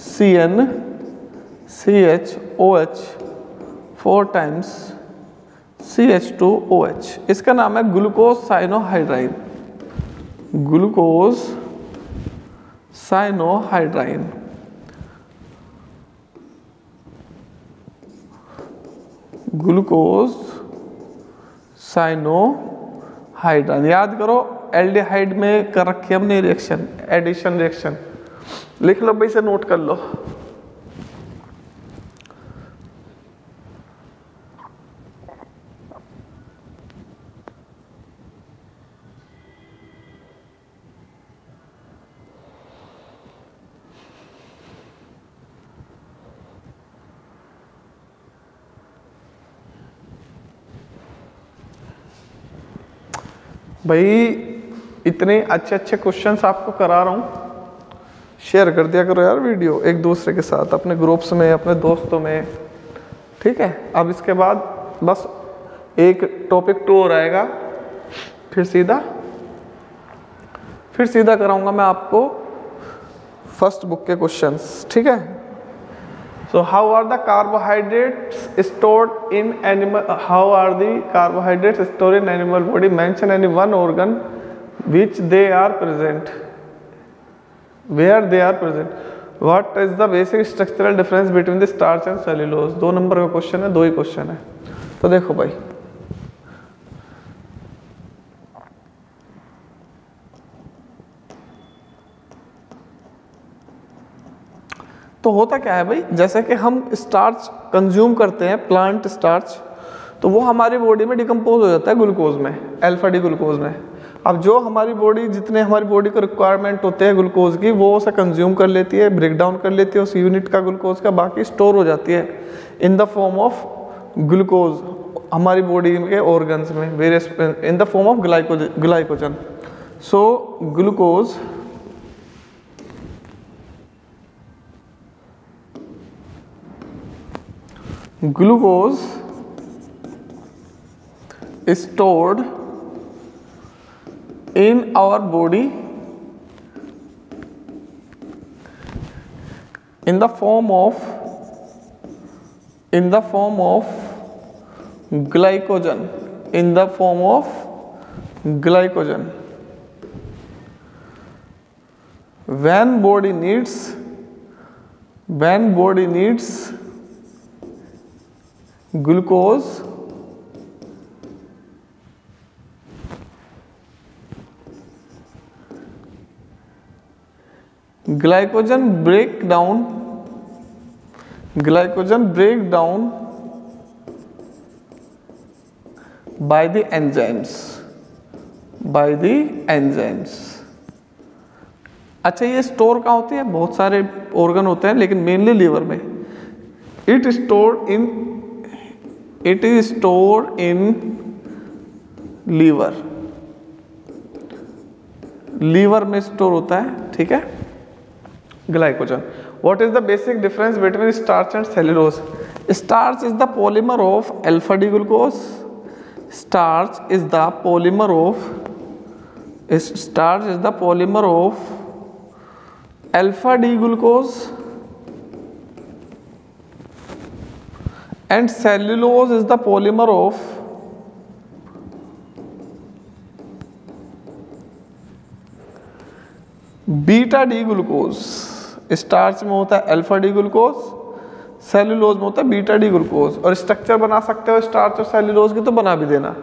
CN CHOH 4 times CH2OH। इसका नाम है glucose cyanohydrin, glucose cyanohydrin. Glucose cyanohydrin, याद करो एल्डिहाइड में कर रखी हमने रिएक्शन, एडिशन रिएक्शन। लिख लो भाई, से नोट कर लो। भाई इतने अच्छे अच्छे क्वेश्चंस आपको करा रहा हूँ, शेयर कर दिया करो यार वीडियो एक दूसरे के साथ, अपने ग्रुप्स में, अपने दोस्तों में। ठीक है, अब इसके बाद बस एक टॉपिक 2 और आएगा, फिर सीधा कराऊंगा मैं आपको फर्स्ट बुक के क्वेश्चंस। ठीक है, so how are the carbohydrates stored in animal body? Mention any one organ which they are present, where they are present. What is the basic structural difference between the starch and cellulose? 2 number का question है, 2 ही question है। तो देखो भाई, तो होता क्या है भाई, जैसे कि हम स्टार्च कंज्यूम करते हैं, प्लांट स्टार्च, तो वो हमारी बॉडी में डिकम्पोज हो जाता है ग्लूकोज में, अल्फा डी ग्लूकोज में। अब जो हमारी बॉडी, जितने हमारी बॉडी को रिक्वायरमेंट होते हैं ग्लूकोज की, वो उसे कंज्यूम कर लेती है, ब्रेक डाउन कर लेती है उस यूनिट का ग्लूकोज का, बाकी स्टोर हो जाती है in the form of glucose हमारी बॉडी के ऑर्गन्स में, various in the form of glycogen. So glucose is stored in our body in the form of glycogen, in the form of glycogen. When body needs glucose, glycogen break down by the enzymes. अच्छा, ये store कहाँ होती है? बहुत सारे organ होते हैं लेकिन मेनली लीवर में। It is stored in liver में स्टोर होता है, ठीक है, glycogen. What is the basic difference between starch and cellulose? Starch is the polymer of alpha D glucose. Starch is the polymer of alpha D glucose and cellulose is the polymer of beta D glucose. Starch में होता है alpha D glucose, cellulose में होता है beta D glucose. और structure बना सकते हो स्टार्च और सेल्यूलोज की तो बना भी देना।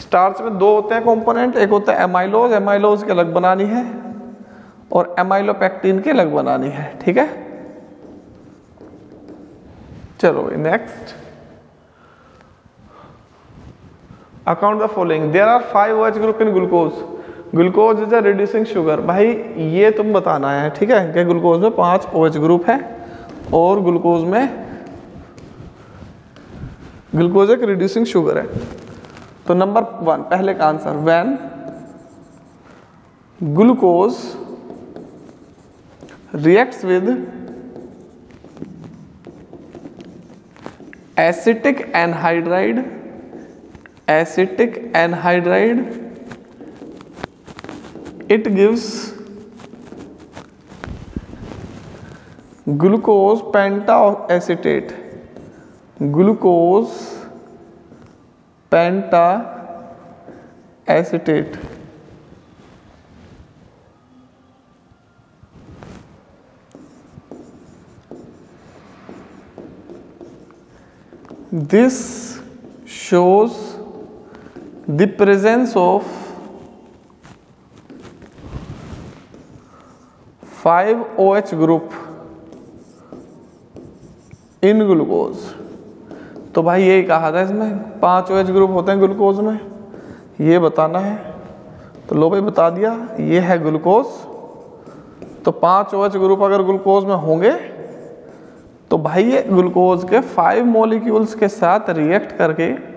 स्टार्च में दो होते हैं कंपोनेंट, एक होता है एमाइलोज की अलग बनानी है और एमाइलोपेक्टिन की अलग बनानी है, ठीक है। चलो next, account the following. There are 5 OH group in glucose. Glucose is a reducing sugar. भाई ये तुम बताना है, ठीक है, कि ग्लूकोज में 5 OH ग्रुप है और ग्लूकोज एक रिड्यूसिंग शुगर है। तो नंबर 1 पहले का answer, when glucose reacts with acetic anhydride it gives glucose pentacetate. This shows the presence of 5 OH group in glucose. तो भाई यही कहा था, इसमें 5 OH ग्रुप होते हैं ग्लूकोज में, ये बताना है। तो लो भाई बता दिया, ये है ग्लूकोज। तो 5 OH ग्रुप अगर ग्लूकोज में होंगे तो भाई ये ग्लूकोज के 5 मॉलिक्यूल्स के साथ रिएक्ट करके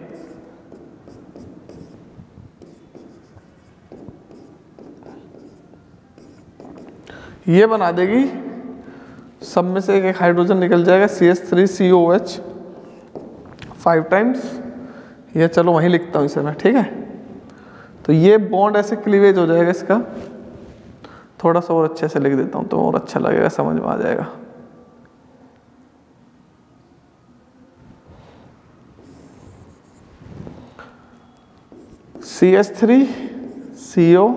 ये बना देगी, सब में से एक हाइड्रोजन निकल जाएगा, CH3COOH 5 टाइम्स। ये चलो वहीं लिखता हूँ इसे मैं, ठीक है। तो ये बॉन्ड ऐसे क्लीवेज हो जाएगा इसका। थोड़ा सा और अच्छे से लिख देता हूँ तो और अच्छा लगेगा, समझ में आ जाएगा। CH3CO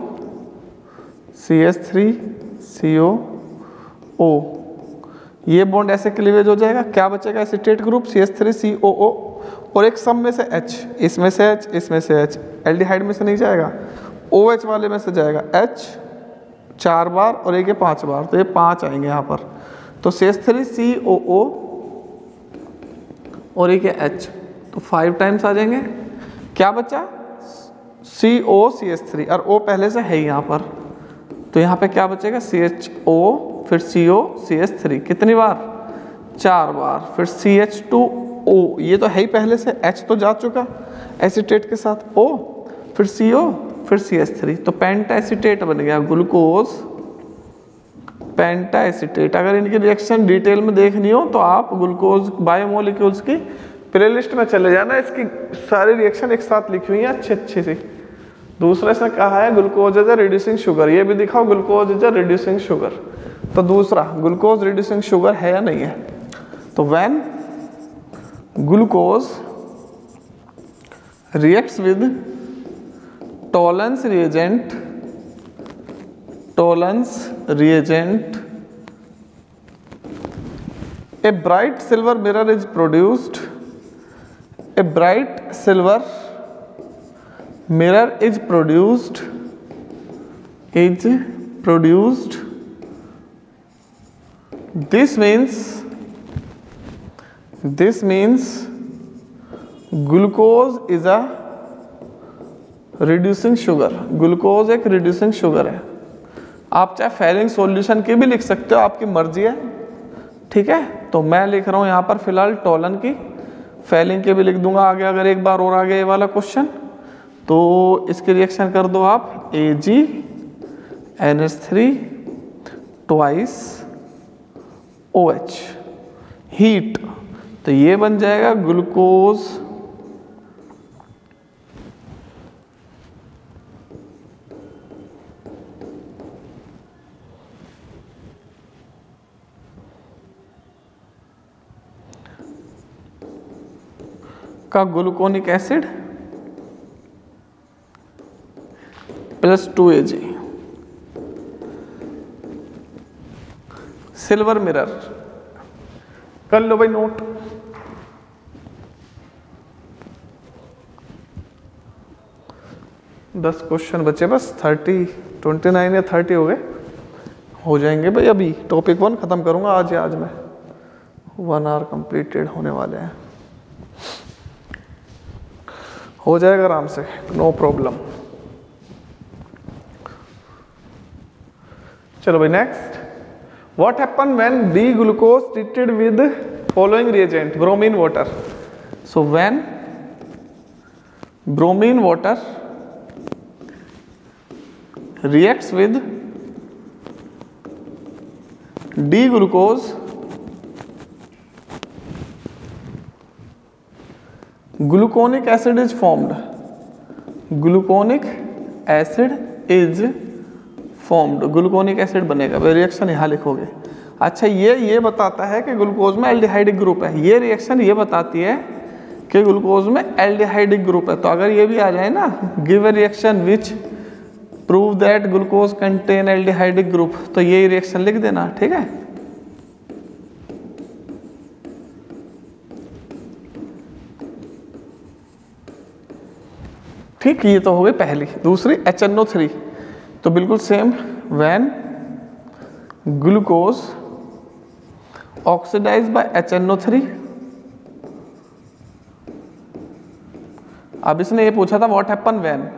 ये बॉन्ड ऐसे क्लीवेज हो जाएगा। क्या बचेगा? एसिटेट ग्रुप CH3COO और एक सब में से H, इसमें से H, इसमें से H। एल्डिहाइड में से नहीं जाएगा, OH वाले में से जाएगा H 4 बार और एक 5 बार, तो ये 5 आएंगे यहाँ पर। तो CH3COO और एक H, तो 5 टाइम्स आ जाएंगे। क्या बचा? COCH3 और O पहले से है यहाँ पर, तो यहाँ पे क्या बचेगा CHO, फिर COCH3 कितनी बार, 4 बार, फिर CH2O, ये तो है ही पहले से, H तो जा चुका एसीटेट के साथ, O फिर CO फिर CH3, तो पेंटा एसीटेट बन गया ग्लूकोज पेंटा एसीटेट। अगर इनकी रिएक्शन डिटेल में देखनी हो तो आप ग्लूकोज बायोमोलिक्यूल्स की प्लेलिस्ट में चले जाना, इसकी सारी रिएक्शन एक साथ लिखी हुई है अच्छी सी। दूसरा इसने कहा है glucose is a reducing sugar, ये भी दिखाओ glucose is a reducing sugar. तो दूसरा ग्लूकोज रिड्यूसिंग शुगर है या नहीं है, तो when glucose reacts with Tollens reagent, a bright silver mirror is produced, a bright silver mirror is produced, this means glucose is a reducing sugar, glucose एक reducing sugar है। आप चाहे Fehling solution की भी लिख सकते हो, आपकी मर्जी है, ठीक है। तो मैं लिख रहा हूं यहाँ पर फिलहाल टोलन की, फेलिंग के भी लिख दूंगा आगे, अगर एक बार और आ गया ये वाला क्वेश्चन तो इसकी रिएक्शन कर दो आप AgNH3 ट्वाइस OH हीट, तो ये बन जाएगा ग्लूकोज का gluconic acid plus 2Ag, silver mirror कर लो भाई नोट। दस क्वेश्चन बचे बस, 29 या 30 हो गए, हो जाएंगे भाई। अभी टॉपिक 1 खत्म करूंगा आज में 1 आवर कंप्लीटेड होने वाले हैं, हो जाएगा आराम से, नो प्रॉब्लम। चलो भाई next, what happen when D glucose treated with following reagent, bromine water. So when bromine water reacts with D-glucose, gluconic acid is formed, gluconic acid is formed, gluconic acid बनेगा। Reaction यहाँ लिखोगे। अच्छा ये बताता है कि ग्लूकोज में aldehydic group है, ये रिएक्शन ये बताती है कि ग्लूकोज में एल्डिहाइडिक ग्रुप है। तो अगर ये भी आ जाए ना, give a reaction which prove that glucose contain aldehydic group, तो ये रिएक्शन लिख देना, ठीक है। ठीक, ये तो हो गई पहली। दूसरी HNO3, तो बिल्कुल same, when glucose oxidize by HNO3। अब इसने ये पूछा था व्हाट हैपन व्हेन,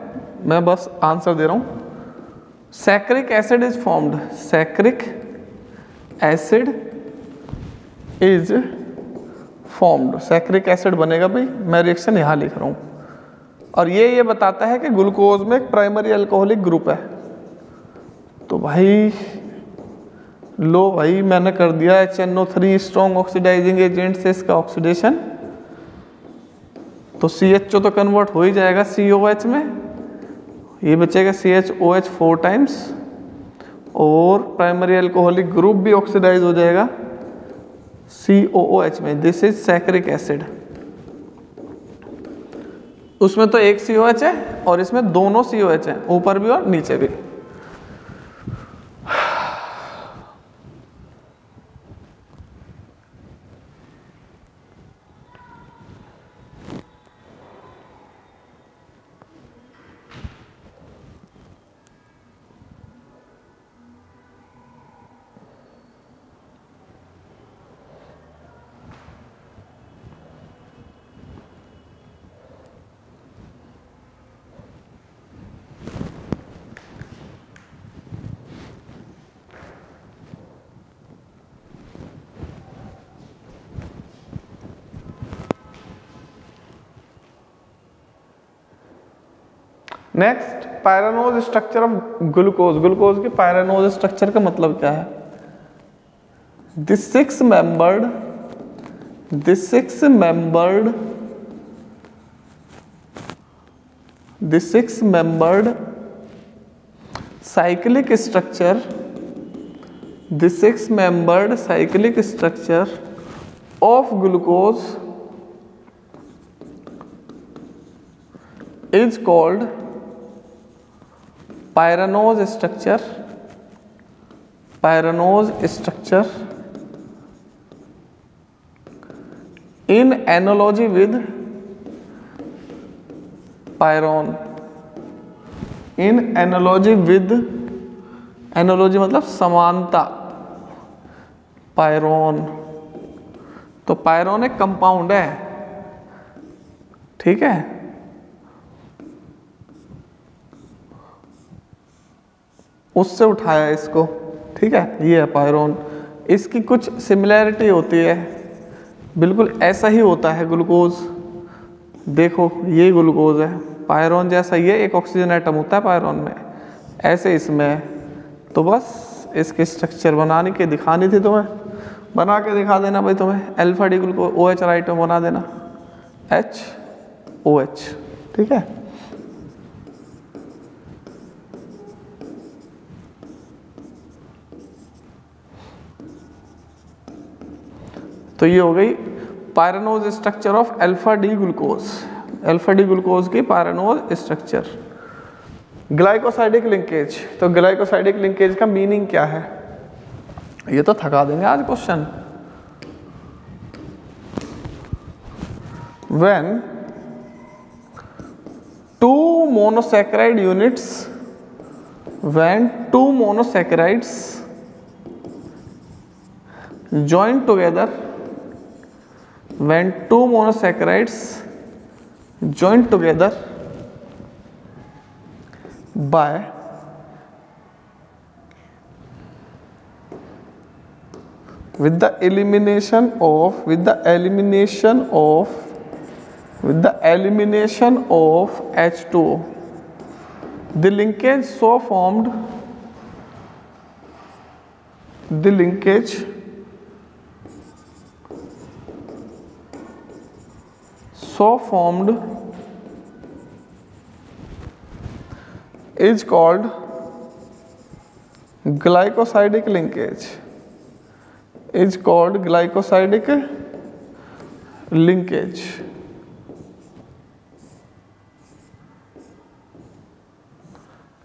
मैं बस आंसर दे रहा हूं। Saccharic acid is formed, saccharic acid is formed, saccharic acid बनेगा भाई। मैं रिएक्शन यहां लिख रहा हूं, और ये बताता है कि ग्लूकोज में एक प्राइमरी अल्कोहलिक ग्रुप है। तो भाई लो भाई, मैंने कर दिया HNO3 स्ट्रॉन्ग ऑक्सीडाइजिंग एजेंट से इसका ऑक्सीडेशन, तो CHO तो कन्वर्ट हो ही जाएगा COH में, ये बचेगा CHOH 4 टाइम्स, और प्राइमरी अल्कोहलिक ग्रुप भी ऑक्सीडाइज हो जाएगा COOH में। This is saccharic acid. उसमें तो एक COH है और इसमें दोनों COH हैं, ऊपर भी और नीचे भी। Next pyranose structure of glucose. Glucose के पायरानोज स्ट्रक्चर का मतलब क्या है? The six membered cyclic structure of glucose is called Pyranose structure. In analogy with pyron. Analogy मतलब समानता, पायरोन। तो पायरोन एक कंपाउंड है, ठीक है। उससे उठाया इसको, ठीक है, ये है पायरोन। इसकी कुछ सिमिलैरिटी होती है, बिल्कुल ऐसा ही होता है ग्लूकोज। देखो ये ग्लूकोज है, पायरोन जैसा ये एक ऑक्सीजन एटम होता है पायरोन में, ऐसे इसमें है। तो बस इसके स्ट्रक्चर बनाने के दिखानी थी तुम्हें, बना के दिखा देना भाई तुम्हें। Alpha D glucose OH right में बना देना HOH, ठीक है। तो ये हो गई pyranose structure of alpha D glucose. Alpha D glucose की पायरानोज स्ट्रक्चर। Glycosidic linkage. तो ग्लाइकोसाइडिक लिंकेज का मीनिंग क्या है? ये तो थका देंगे आज question. When two monosaccharide monosaccharides join together, when two monosaccharides join together by with the elimination of H2O, the linkage so formed is called glycosidic linkage.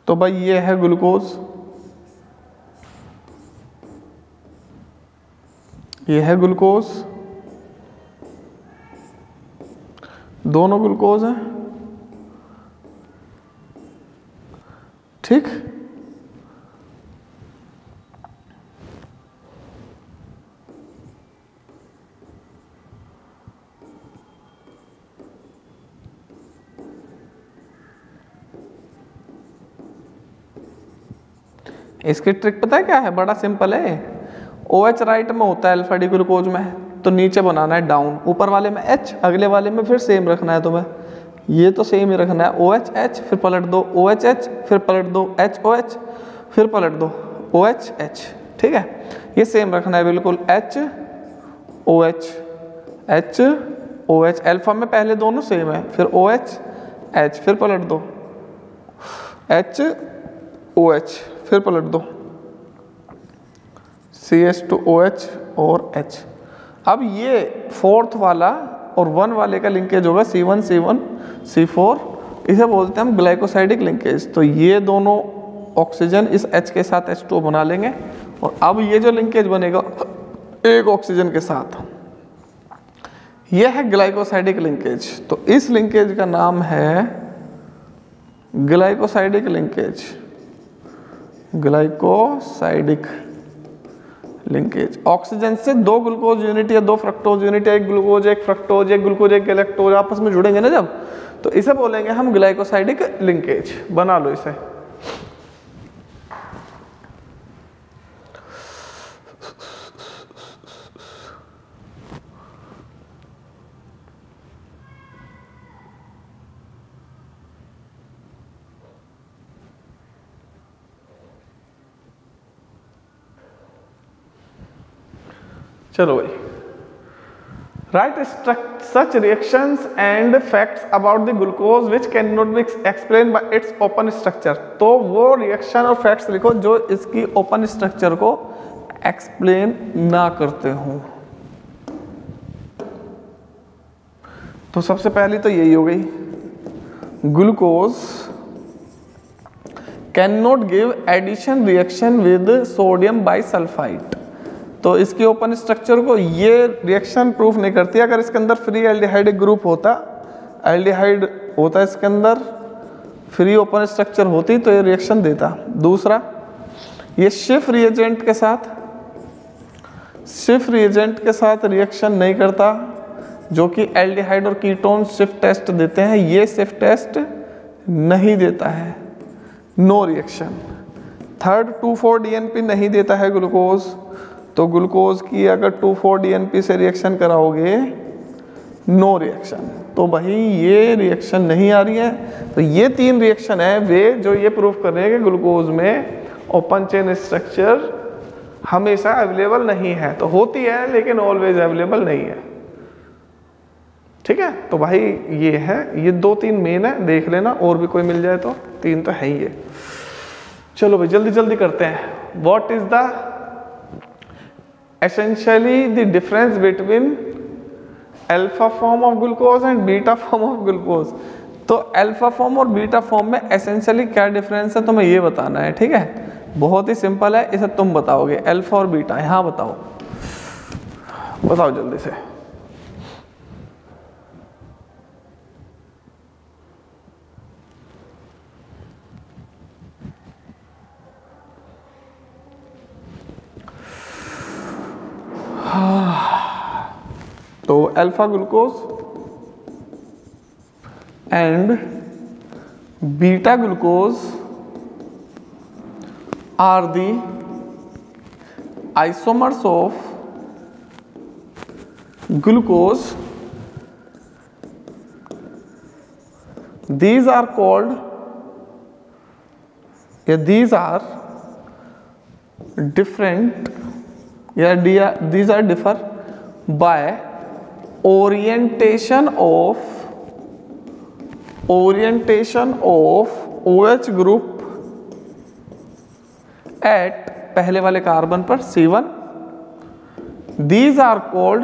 तो भाई ये है ग्लूकोज, ये है ग्लूकोज, दोनों ग्लूकोज हैं, ठीक। इसकी ट्रिक पता है क्या है? बड़ा सिंपल है। OH राइट में होता है अल्फा डी ग्लूकोज में, तो नीचे बनाना है डाउन, ऊपर वाले में H, अगले वाले में फिर सेम रखना है तुम्हें। ये तो सेम ही रखना है, OH H फिर पलट दो, OH H फिर पलट दो, HOH फिर पलट दो, OH H, ठीक है। ये सेम रखना है बिल्कुल, HOH अल्फा में पहले दोनों सेम है, फिर OH H फिर पलट दो, HOH फिर पलट दो, CH2OH और H। अब ये फोर्थ वाला और 1 वाले का लिंकेज होगा C1 C4, इसे बोलते हैं हम ग्लाइकोसाइडिक लिंकेज। तो ये दोनों ऑक्सीजन इस H के साथ H2O बना लेंगे, और अब ये जो लिंकेज बनेगा एक ऑक्सीजन के साथ, ये है ग्लाइकोसाइडिक लिंकेज। तो इस लिंकेज का नाम है ग्लाइकोसाइडिक लिंकेज। ऑक्सीजन से 2 ग्लूकोज यूनिट या 2 फ्रक्टोज यूनिट, एक ग्लूकोज एक फ्रक्टोज, एक ग्लूकोज एक गैलेक्टोज आपस में जुड़ेंगे ना जब, तो इसे बोलेंगे हम ग्लाइकोसाइडिक लिंकेज। बना लो इसे। चलो भाई, right such reactions and facts about the glucose which can not B explain by it's open structure. तो वो रिएक्शन और फैक्ट्स लिखो जो इसकी ओपन स्ट्रक्चर को एक्सप्लेन ना करते हों। तो सबसे पहली तो यही हो गई, glucose can not give addition reaction with sodium bisulphite. तो इसकी ओपन स्ट्रक्चर को ये रिएक्शन प्रूफ नहीं करती। अगर इसके अंदर फ्री एल्डिहाइड ग्रुप होता, एल्डिहाइड होता इसके अंदर, फ्री ओपन स्ट्रक्चर होती तो ये रिएक्शन देता। दूसरा, ये शिफ रिएजेंट के साथ रिएक्शन नहीं करता, जो कि एल्डिहाइड और कीटोन शिफ्ट टेस्ट देते हैं, ये शिफ्ट टेस्ट नहीं देता है, नो रिएक्शन। थर्ड, 2,4-DNP नहीं देता है ग्लूकोज, तो ग्लूकोज की अगर 2,4-DNP से रिएक्शन कराओगे, नो रिएक्शन। तो भाई ये रिएक्शन नहीं आ रही है। तो ये 3 रिएक्शन है वे जो ये प्रूफ कर रहे हैं कि ग्लूकोज में ओपन चेन स्ट्रक्चर हमेशा अवेलेबल नहीं है। तो होती है लेकिन ऑलवेज अवेलेबल नहीं है। ठीक है, तो भाई ये है, ये 2-3 मेन है, देख लेना, और भी कोई मिल जाए तो 3 तो है ही है। चलो भाई जल्दी जल्दी करते हैं। What is the essentially the difference between alpha form of glucose and beta form of glucose. तो अल्फा फॉर्म और बीटा फॉर्म में एसेंशियली क्या डिफरेंस है तुम्हें ये बताना है। ठीक है, बहुत ही सिंपल है, इसे तुम बताओगे। अल्फा और बीटा यहाँ बताओ, बताओ जल्दी से। तो alpha glucose and beta glucose are the isomers of glucose. These are called, these are different, these are differ by orientation of OH group at पहले वाले कार्बन पर C1। These are called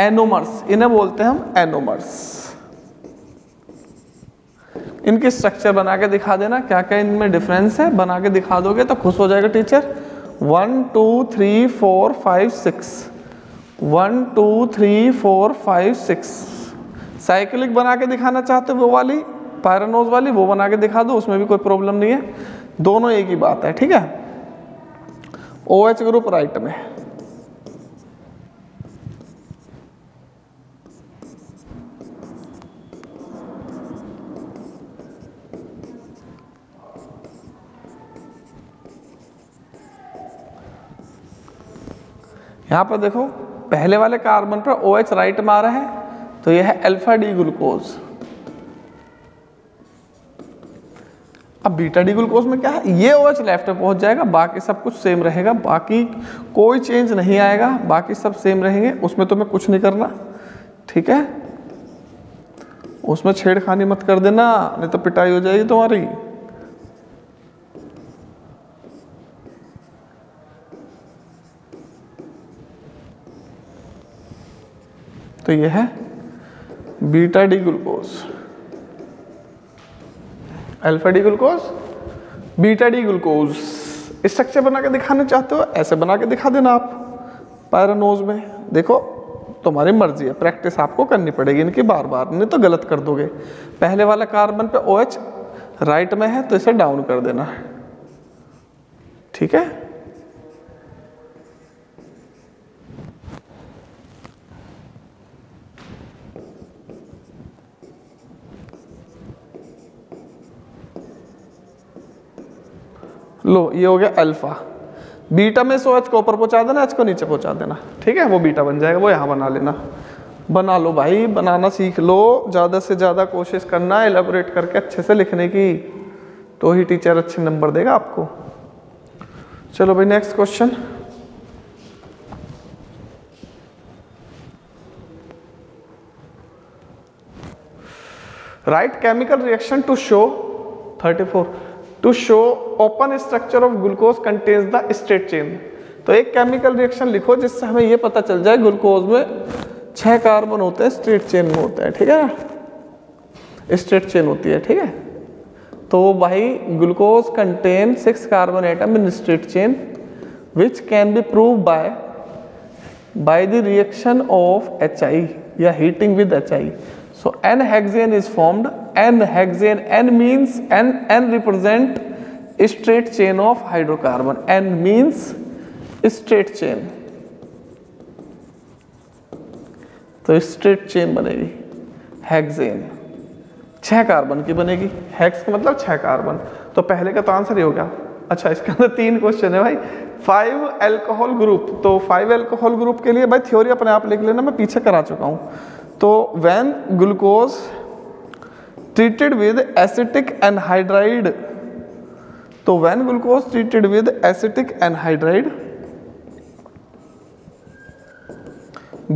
anomers, इन्हें बोलते हैं हम anomers. इनकी structure बना के दिखा देना, क्या क्या इनमें डिफरेंस है, बना के दिखा दोगे तो खुश हो जाएगा टीचर। 1 2 3 4 5 6 1 2 3 4 5 6। साइक्लिक बना के दिखाना चाहते हो वो वाली पायरानोज वाली, वो बना के दिखा दो, उसमें भी कोई प्रॉब्लम नहीं है, दोनों एक ही बात है। ठीक है, OH ग्रुप राइट में, यहाँ पर देखो पहले वाले कार्बन पर OH राइट में आ रहा है, तो यह है अल्फा डी ग्लूकोज। अब बीटा डी ग्लूकोज में क्या है, ये OH लेफ्ट में पहुंच जाएगा, बाकी सब कुछ सेम रहेगा, बाकी कोई चेंज नहीं आएगा, बाकी सब सेम रहेंगे, उसमें तुम्हें कुछ नहीं करना। ठीक है, उसमें छेड़खानी मत कर देना, नहीं तो पिटाई हो जाएगी तुम्हारी। तो यह है beta D glucose, alpha D glucose, beta D glucose. Structure बना के दिखाना चाहते हो ऐसे बना के दिखा देना आप पायरानोज में। देखो तुम्हारी मर्जी है, प्रैक्टिस आपको करनी पड़ेगी इनकी बार बार, नहीं तो गलत कर दोगे। पहले वाला कार्बन पे OH राइट में है तो इसे डाउन कर देना। ठीक है, लो ये हो गया अल्फा। बीटा में से OH को ऊपर पहुंचा देना, H को नीचे पहुंचा देना। ठीक है, वो बीटा बन जाएगा, वो यहाँ बना लेना। बना लो भाई, बनाना सीख लो, ज़्यादा से ज़्यादा कोशिश करना एलेबोरेट करके अच्छे से लिखने की, तो ही टीचर अच्छे नंबर देगा आपको। चलो भाई next question. Write chemical reaction to show 34 to show open structure of glucose contains the straight chain. तो एक केमिकल रिएक्शन लिखो जिससे हमें ये पता चल जाए ग्लूकोज में 6 कार्बन होते हैं, स्ट्रेट चेन में होता है, ठीक है ना, स्ट्रेट चेन होती है, ठीक है। तो भाई glucose contain 6 carbon atom in straight chain which can be prove by the reaction of HI या heating with HI। So N hexane is formed. N hexane, N means N represent straight chain of hydrocarbon. N means straight chain. तो straight chain बनेगी hexane, 6 carbon की बनेगी। Hex का मतलब 6 carbon. तो पहले का तो आंसर ही हो गया। अच्छा, इसके अंदर 3 क्वेश्चन है भाई। 5 अल्कोहल ग्रुप, तो 5 अल्कोहल ग्रुप के लिए भाई थ्योरी अपने आप लिख लेना, मैं पीछे करा चुका हूँ। तो when glucose treated with acetic anhydride, तो when glucose treated with acetic anhydride,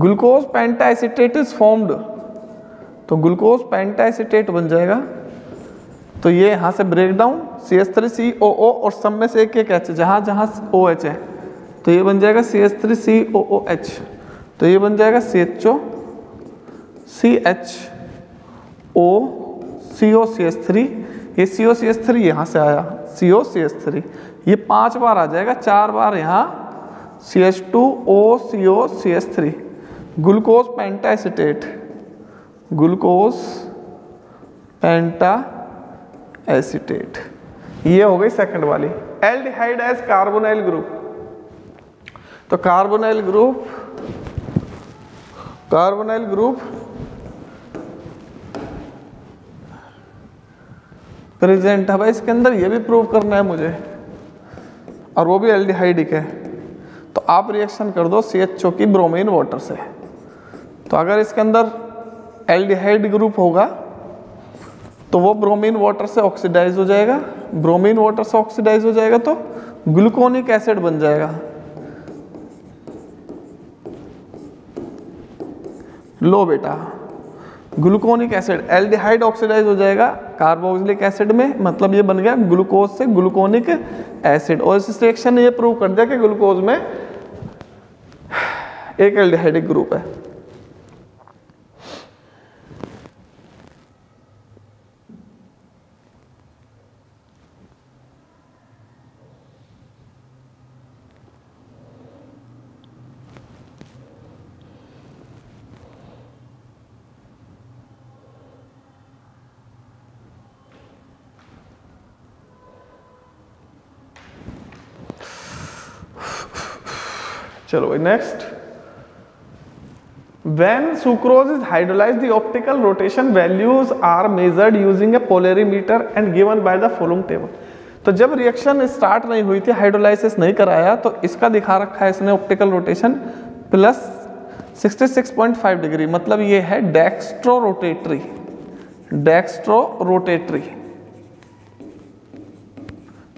glucose pentacetate is formed। तो ग्लूकोज पेंटाएसिटेट बन जाएगा। तो ये यहाँ से ब्रेक डाउन CH3COO और सब में से एक H, जहाँ जहाँ OH है तो ये बन जाएगा CH3COOH। तो ये बन जाएगा CHO ये COCH3 यहाँ से आया COCH3, ये 5 बार आ जाएगा, 4 बार यहाँ CH2OCOCH3, ग्लूकोज पेंटाएसिटेट, ग्लूकोज पेंटाएसिटेट। ये हो गई सेकंड वाली। एल्डिहाइड एज कार्बोनाइल ग्रुप, तो कार्बोनाइल ग्रुप प्रेजेंट है भाई इसके अंदर, ये भी प्रूव करना है मुझे, और वो भी एल्डिहाइडिक है। तो आप रिएक्शन कर दो CHO की ब्रोमीन वाटर से। तो अगर इसके अंदर एल्डिहाइड ग्रुप होगा तो वो ब्रोमीन वाटर से ऑक्सीडाइज हो जाएगा, ब्रोमीन वाटर से ऑक्सीडाइज हो जाएगा तो ग्लूकोनिक एसिड बन जाएगा। लो बेटा, ग्लूकोनिक एसिड, एल्डिहाइड ऑक्सीडाइज हो जाएगा कार्बोक्सिलिक एसिड में, मतलब ये बन गया ग्लूकोज से ग्लूकोनिक एसिड। और इस रिएक्शन ने ये प्रूव कर दिया कि ग्लूकोज में एक एल्डिहाइडिक ग्रुप है। चलो भाई next. When sucrose is hydrolyzed, the optical rotation values are measured using a polarimeter and given by the following table। तो जब रिएक्शन स्टार्ट नहीं हुई थी, हाइड्रोलाइसिस नहीं कराया, तो इसका दिखा रखा है इसने ऑप्टिकल रोटेशन प्लस 66.5 डिग्री, मतलब ये है डेक्स्ट्रो रोटेटरी।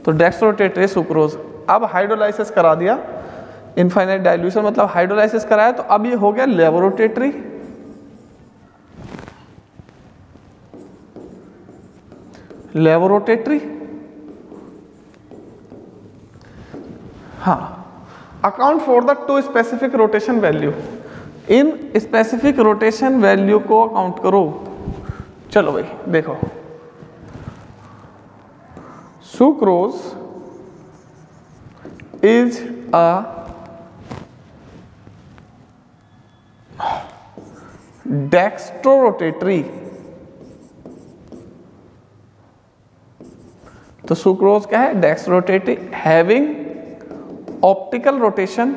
तो डेक्स्ट्रो रोटेटरी सुक्रोज। अब हाइड्रोलाइसिस करा दिया, इनफाइनाइट डाइल्यूशन मतलब हाइड्रोलाइसिस कराया, तो अब ये हो गया लेवोरोटेटरी। हाँ, account for the 2 specific rotation value, इन स्पेसिफिक रोटेशन वैल्यू को अकाउंट करो। चलो भाई देखो, सुक्रोज इज अ डेक्स्ट्रोरोटेटरी। तो सुक्रोज क्या है? Dextrorotatory having optical rotation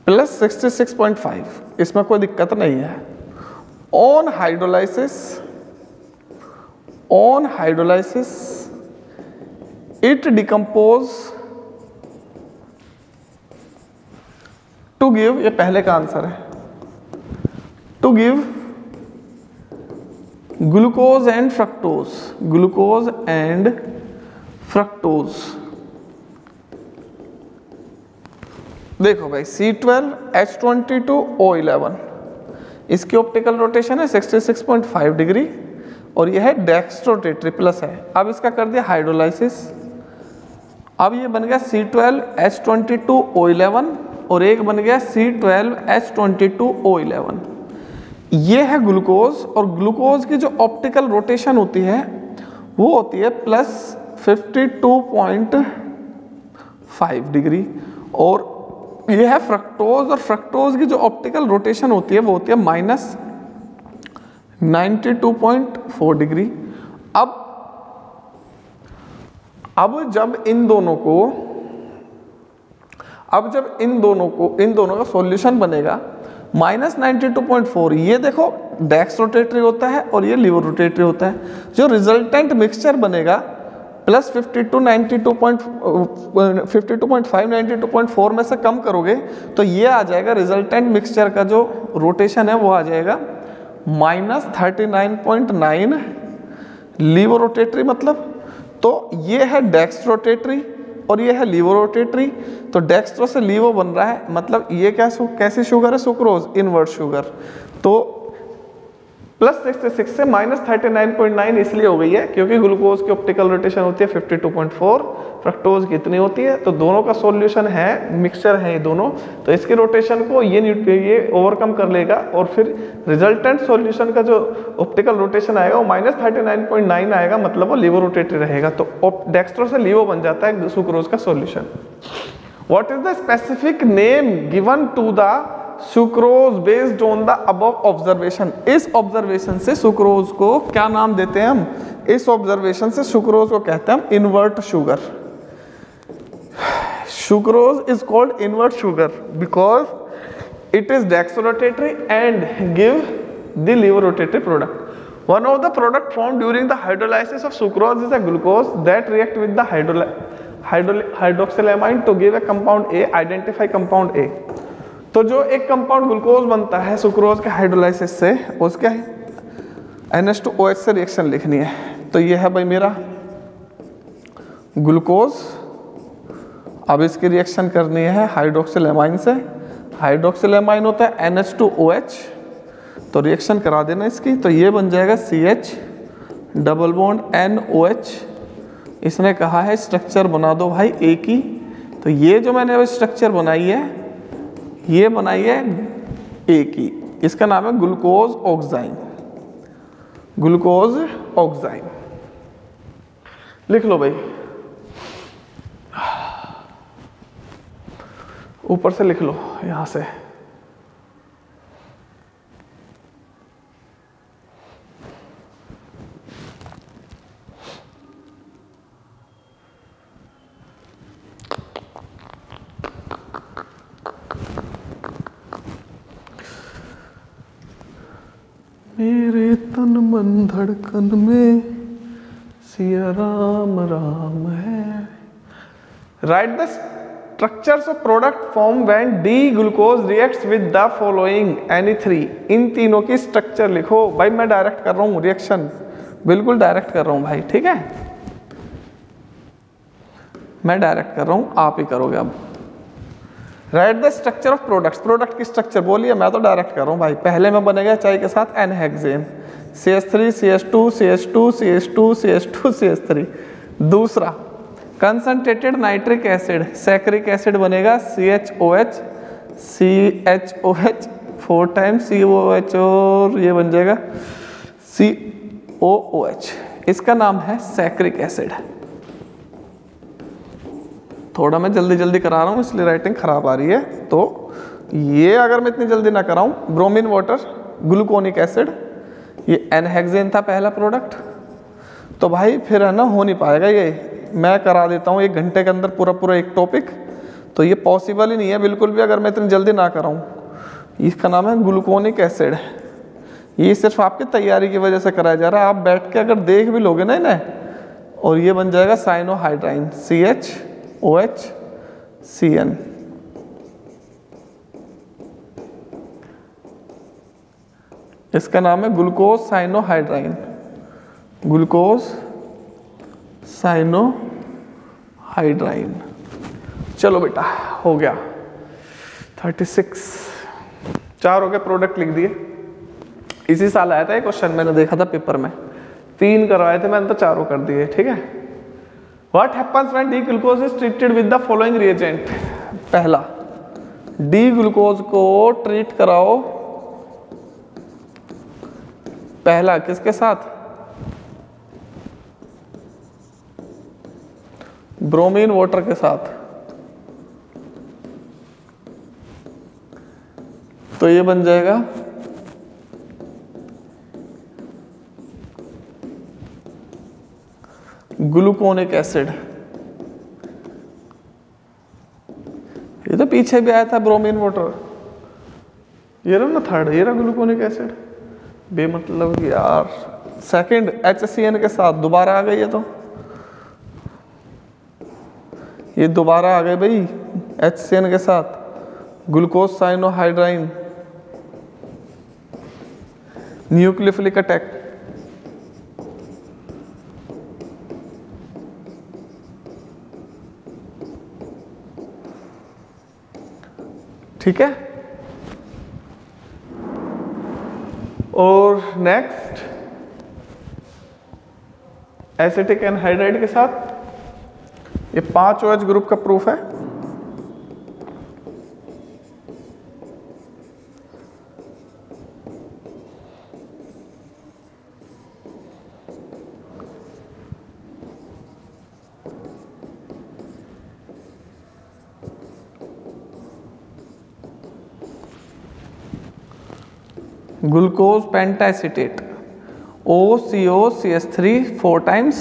plus 66.5, इसमें कोई दिक्कत नहीं है। On hydrolysis it decompose to give, ये पहले का आंसर है, to give glucose and fructose देखो भाई C12H22O11 इसकी ऑप्टिकल रोटेशन है 66.5 डिग्री और यह है डेक्स्ट्रोरोटेटरी प्लस है। अब इसका कर दिया हाइड्रोलाइसिस, अब ये बन गया C12H22O11 और एक बन गया C12H22O11। ये है ग्लूकोज और ग्लूकोज की जो ऑप्टिकल रोटेशन होती है वो होती है प्लस 52.5 डिग्री और ये है फ्रक्टोज और फ्रक्टोज की जो ऑप्टिकल रोटेशन होती है वो होती है माइनस 92.4 डिग्री। अब जब इन दोनों का सॉल्यूशन बनेगा माइनस 92.4, ये देखो डेक्स रोटेटरी होता है और ये लीवर रोटेटरी होता है। जो रिजल्टेंट मिक्सचर बनेगा प्लस 52.5 92.4 में से कम करोगे तो ये आ जाएगा, रिजल्टेंट मिक्सचर का जो रोटेशन है वो आ जाएगा माइनस 39.9 लीवर रोटेटरी मतलब। तो ये है डेक्स रोटेटरी और ये है लीवर रोटेटरी। तो डेक्स्ट्रो से लीवो बन रहा है मतलब ये कैसी शुगर है, सुक्रोज, इनवर्ट शुगर। तो प्लस 66 से माइनस 39.9 इसलिए हो गई है क्योंकि ग्लूकोज की ऑप्टिकल रोटेशन होती है 52.4, फ्रक्टोज की इतनी होती है। तो दोनों का सॉल्यूशन है, मिक्सचर है ये दोनों, तो इसकी रोटेशन को ये ओवरकम कर लेगा और फिर रिजल्टेंट सॉल्यूशन का जो ऑप्टिकल रोटेशन आएगा वो माइनस 39.9 आएगा, मतलब वो लीवो रोटेटरी रहेगा। तो डेक्स्ट्रो से लीवो बन जाता है सुक्रोज का solution. What is the specific name given to the sucrose based on the above observation? इस ऑब्जर्वेशन से सुक्रोज को क्या नाम देते हैं हम? इस ऑब्जर्वेशन से सुक्रोज को कहते हैं हम invert sugar. Sucrose is called invert sugar because it is dextrorotatory and give the laevorotatory product. One of the product formed during the hydrolysis of sucrose is a glucose that react with the hydroxylamine to give a compound A. Identify compound A. तो जो एक compound glucose बनता है sucrose के hydrolysis से, उसके NH2OH से reaction लिखनी है। तो ये है भाई मेरा ग्लूकोज। अब इसकी रिएक्शन करनी है हाइड्रोक्सिलेमाइन से। हाइड्रोक्सिलेमाइन होता है NH2OH, तो रिएक्शन करा देना इसकी। तो ये बन जाएगा CH डबल बॉन्ड NOH। इसने कहा है स्ट्रक्चर बना दो भाई A की। तो ये जो मैंने अब स्ट्रक्चर बनाई है ये बनाई है A की, इसका नाम है ग्लूकोज ऑक्साइन। ग्लूकोज ऑक्साइन लिख लो भाई, ऊपर से लिख लो यहां से। मेरे तन मन धड़कन में सिया राम राम है। Write the structures of product form when D glucose reacts with the following any three. इन तीनों की स्ट्रक्चर लिखो भाई। मैं डायरेक्ट कर रहा हूं रिएक्शन, बिल्कुल डायरेक्ट कर रहा हूं भाई, ठीक है। मैं डायरेक्ट कर रहा हूं, आप ही करोगे अब। Right the structure of products. Product की स्ट्रक्चर बोलिए, मैं तो डायरेक्ट कर रहा हूँ भाई। पहले में बनेगा चाय के साथ एनहेक्सेन, CH3 CH2 CH2 CH2 CH2 CH3। दूसरा concentrated nitric acid, saccharic acid बनेगा CHOH CHOH 4 टाइम्स COOH और ये बन जाएगा COOH। इसका नाम है सैक्रिक एसिड। थोड़ा मैं जल्दी जल्दी करा रहा हूँ इसलिए राइटिंग खराब आ रही है। तो ये अगर मैं इतनी जल्दी ना कराऊँ, ब्रोमीन वाटर ग्लूकोनिक एसिड, ये एनहेक्सेन था पहला प्रोडक्ट। तो भाई फिर है ना हो नहीं पाएगा ये, मैं करा देता हूँ 1 घंटे के अंदर पूरा एक टॉपिक। तो ये पॉसिबल ही नहीं है बिल्कुल भी अगर मैं इतनी जल्दी ना कराऊँ। इसका नाम है ग्लूकोनिक एसिड। ये सिर्फ आपकी तैयारी की वजह से कराया जा रहा है। आप बैठ के अगर देख भी लोगे ना इन्हें, और ये बन जाएगा साइनोहाइड्राइन CHOH CN। इसका नाम है ग्लूकोज साइनोहाइड्राइन, ग्लूकोज साइनोहाइड्राइन। चलो बेटा हो गया। 36 चारों के प्रोडक्ट लिख दिए। इसी साल आया था ये क्वेश्चन, मैंने देखा था पेपर में, 3 करवाए थे मैंने तो 4 कर दिए। ठीक है, what happens when D glucose is treated with the following reagent. पहला, डी ग्लूकोज को ट्रीट कराओ, पहला किसके साथ, ब्रोमीन वाटर के साथ। तो ये बन जाएगा ग्लूकोनिक एसिड। ये तो पीछे भी आया था ब्रोमीन वाटर, ये रहा ना थर्ड, ये रहा ग्लूकोनिक एसिड। बेमतलब यार, सेकंड HCN के साथ दोबारा आ गई है, तो ये दोबारा आ गए भाई HCN के साथ, ग्लूकोज साइनोहाइड्राइन, न्यूक्लियोफिलिक अटैक। ठीक है, और नेक्स्ट एसिटिक एनहाइड्राइड के साथ, ये 5 OH ग्रुप का प्रूफ है। Glucose pentaacetate, OCOCH3 4 times,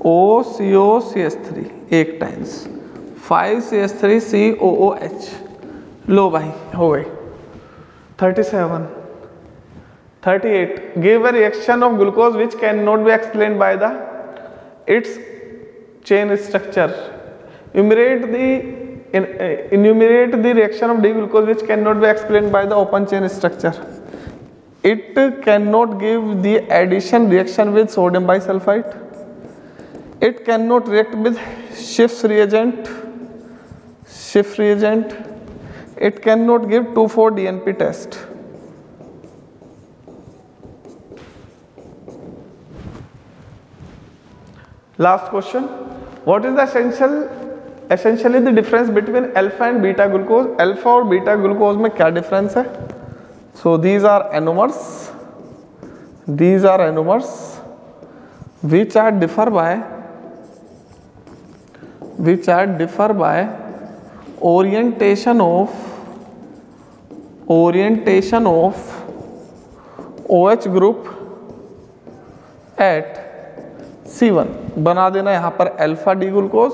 OCOCH3 1 times, 5CH3COOH। लो भाई हो गई। 37 38, give a reaction of glucose which can not be explained by the its chain structure. enumerate the reaction of D-glucose which cannot be explained by the open chain structure. It cannot give the addition reaction with sodium bisulfite. It cannot react with Schiff's reagent. It cannot give 2,4-DNP test. Last question. What is the essentially the difference between alpha and beta glucose? Alpha और beta glucose में क्या difference है? So these are anomers which are differ by orientation of OH group at C1। बना देना यहाँ पर alpha D glucose,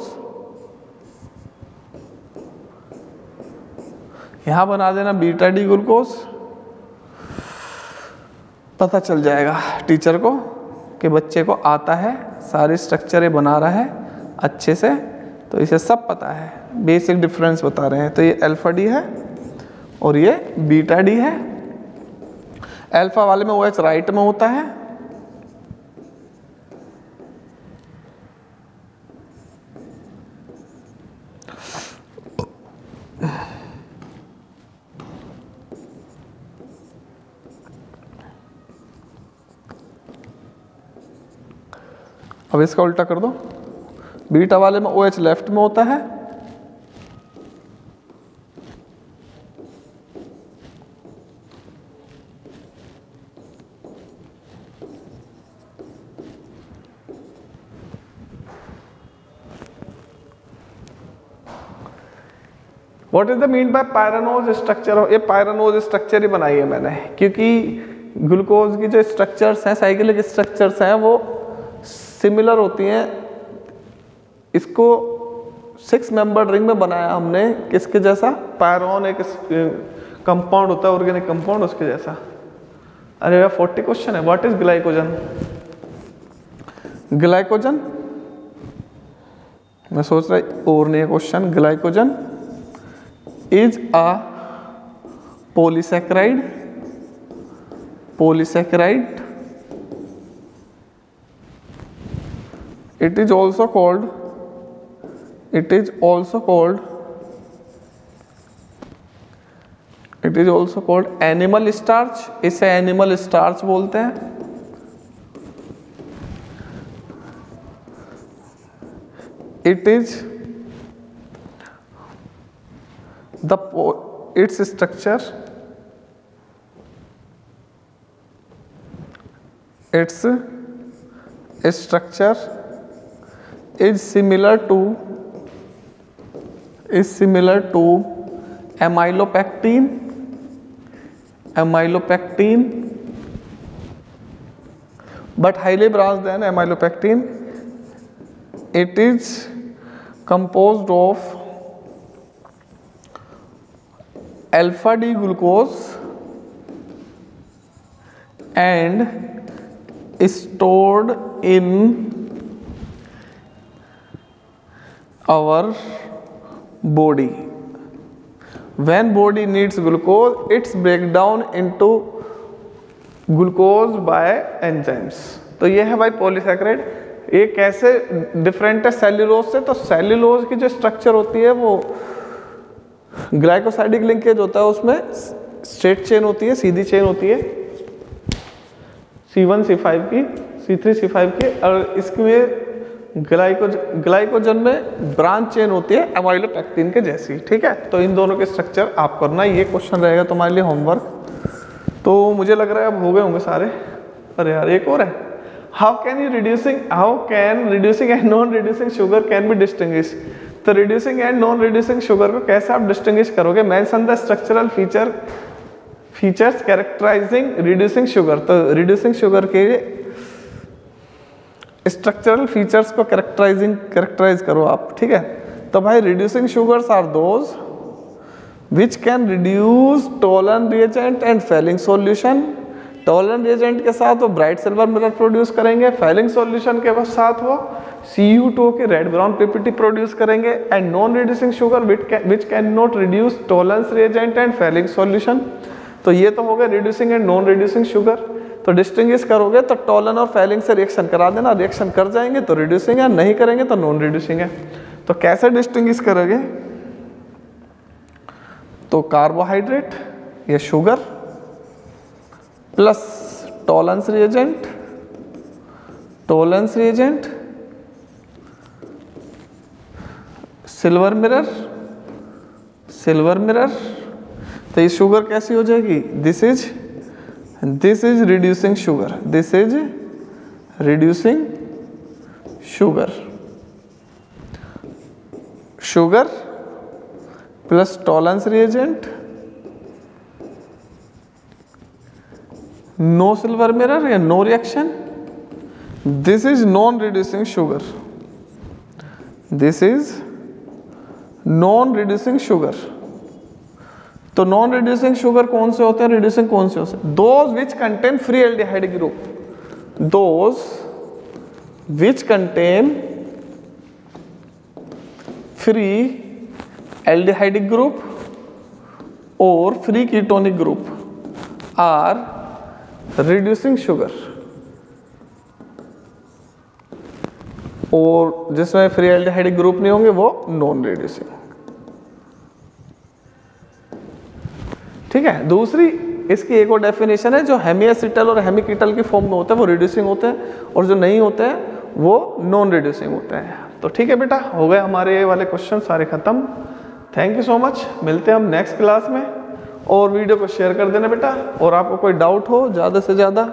यहां बना देना बीटा डी ग्लूकोज। पता चल जाएगा टीचर को कि बच्चे को आता है, सारी स्ट्रक्चर ये बना रहा है अच्छे से, तो इसे सब पता है। बेसिक डिफरेंस बता रहे हैं, तो ये अल्फा डी है और ये बीटा डी है। अल्फा वाले में OH राइट में होता है, अब इसका उल्टा कर दो, बीटा वाले में OH लेफ्ट में होता है, what is the mean by pyranose structure. ये पायरानोज स्ट्रक्चर ही बनाई है मैंने, क्योंकि ग्लूकोज की जो स्ट्रक्चर्स हैं, साइक्लिक स्ट्रक्चर्स हैं, वो सिमिलर होती हैं। इसको 6 मेंबर रिंग में बनाया हमने, किसके जैसा, पायरोन एक कंपाउंड होता है, ऑर्गेनिक कंपाउंड, उसके जैसा। अरे यार 40 क्वेश्चन है। What is glycogen? ग्लाइकोजन मैं सोच रहा और नहीं है question. Glycogen is a polysaccharide it is also called it is also called animal starch, इसे एनिमल स्टार्च बोलते हैं। It is its structure is similar to amylopectin, but highly branched than amylopectin. It is composed of alpha D glucose and stored in our body. When body needs glucose, it's break down into glucose by enzymes. तो ये है भाई polysaccharide. ये कैसे different है cellulose से? तो cellulose की जो स्ट्रक्चर होती है वो ग्लाइकोसाइडिक लिंकेज होता है, उसमें स्ट्रेट चेन होती है, सीधी चेन होती है C1 C5 की, C3 C5 की, और इसमें ग्लाइकोजन में ब्रांच चेन होती है एमाइलोपेक्टिन के जैसी। ठीक है, तो इन दोनों के स्ट्रक्चर आप करना, ये क्वेश्चन रहेगा तुम्हारे लिए होमवर्क। तो मुझे लग रहा है अब हो गए होंगे सारे। अरे यार एक और है, how can reducing and non reducing sugar can be distinguish. तो reducing and non reducing sugar को कैसे आप डिस्टिंग्विश करोगे? Mention the structural features characterising reducing sugar. तो रिड्यूसिंग शुगर के स्ट्रक्चरल फीचर्स को कैरेक्टराइज करो आप। ठीक है, तो भाई reducing sugars are those which can reduce Tollen reagent and Fehling solution. Tollen reagent के साथ वो ब्राइट सिल्वर मिरर प्रोड्यूस करेंगे, फेलिंग सॉल्यूशन के साथ वो Cu2 के रेड ब्राउन पीपीटी प्रोड्यूस करेंगे। And non reducing sugar which can not reduce Tollens reagent and Fehling solution. तो ये तो हो गया reducing and non reducing sugar. तो डिस्टिंग्विश करोगे तो टोलन और फेलिंग से रिएक्शन करा देना, रिएक्शन कर जाएंगे तो रिड्यूसिंग है, नहीं करेंगे तो नॉन रिड्यूसिंग है। तो कैसे डिस्टिंग्विश करोगे? तो कार्बोहाइड्रेट या sugar plus Tollens reagent, silver mirror. तो ये शुगर कैसी हो जाएगी? This is reducing sugar plus Tollens reagent, no silver mirror या no reaction. This is non reducing sugar. तो नॉन रिड्यूसिंग शुगर कौन से होते हैं, रिड्यूसिंग कौन से होते हैं? Those which contain free aldehyde group, free aldehydic group और free ketonic group are reducing sugar. और जिसमें फ्री एल्डिहाइडिक ग्रुप नहीं होंगे वो नॉन रिड्यूसिंग। ठीक है, दूसरी इसकी एक और डेफिनेशन है, जो हेमीएसिटल और हेमीकीटल की फॉर्म में होते हैं वो रिड्यूसिंग होते हैं, और जो नहीं होते हैं वो नॉन रिड्यूसिंग होते हैं। तो ठीक है बेटा, हो गए हमारे ये वाले क्वेश्चन सारे खत्म। थैंक यू सो मच, मिलते हैं हम नेक्स्ट क्लास में। और वीडियो को शेयर कर देना बेटा, और आपको कोई डाउट हो ज़्यादा से ज़्यादा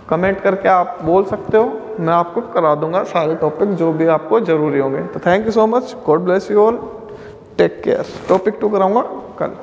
कमेंट करके आप बोल सकते हो, मैं आपको करा दूंगा सारे टॉपिक जो भी आपको ज़रूरी होंगे। तो thank you so much, God bless you all, take care. Topic 2 कराऊंगा कल।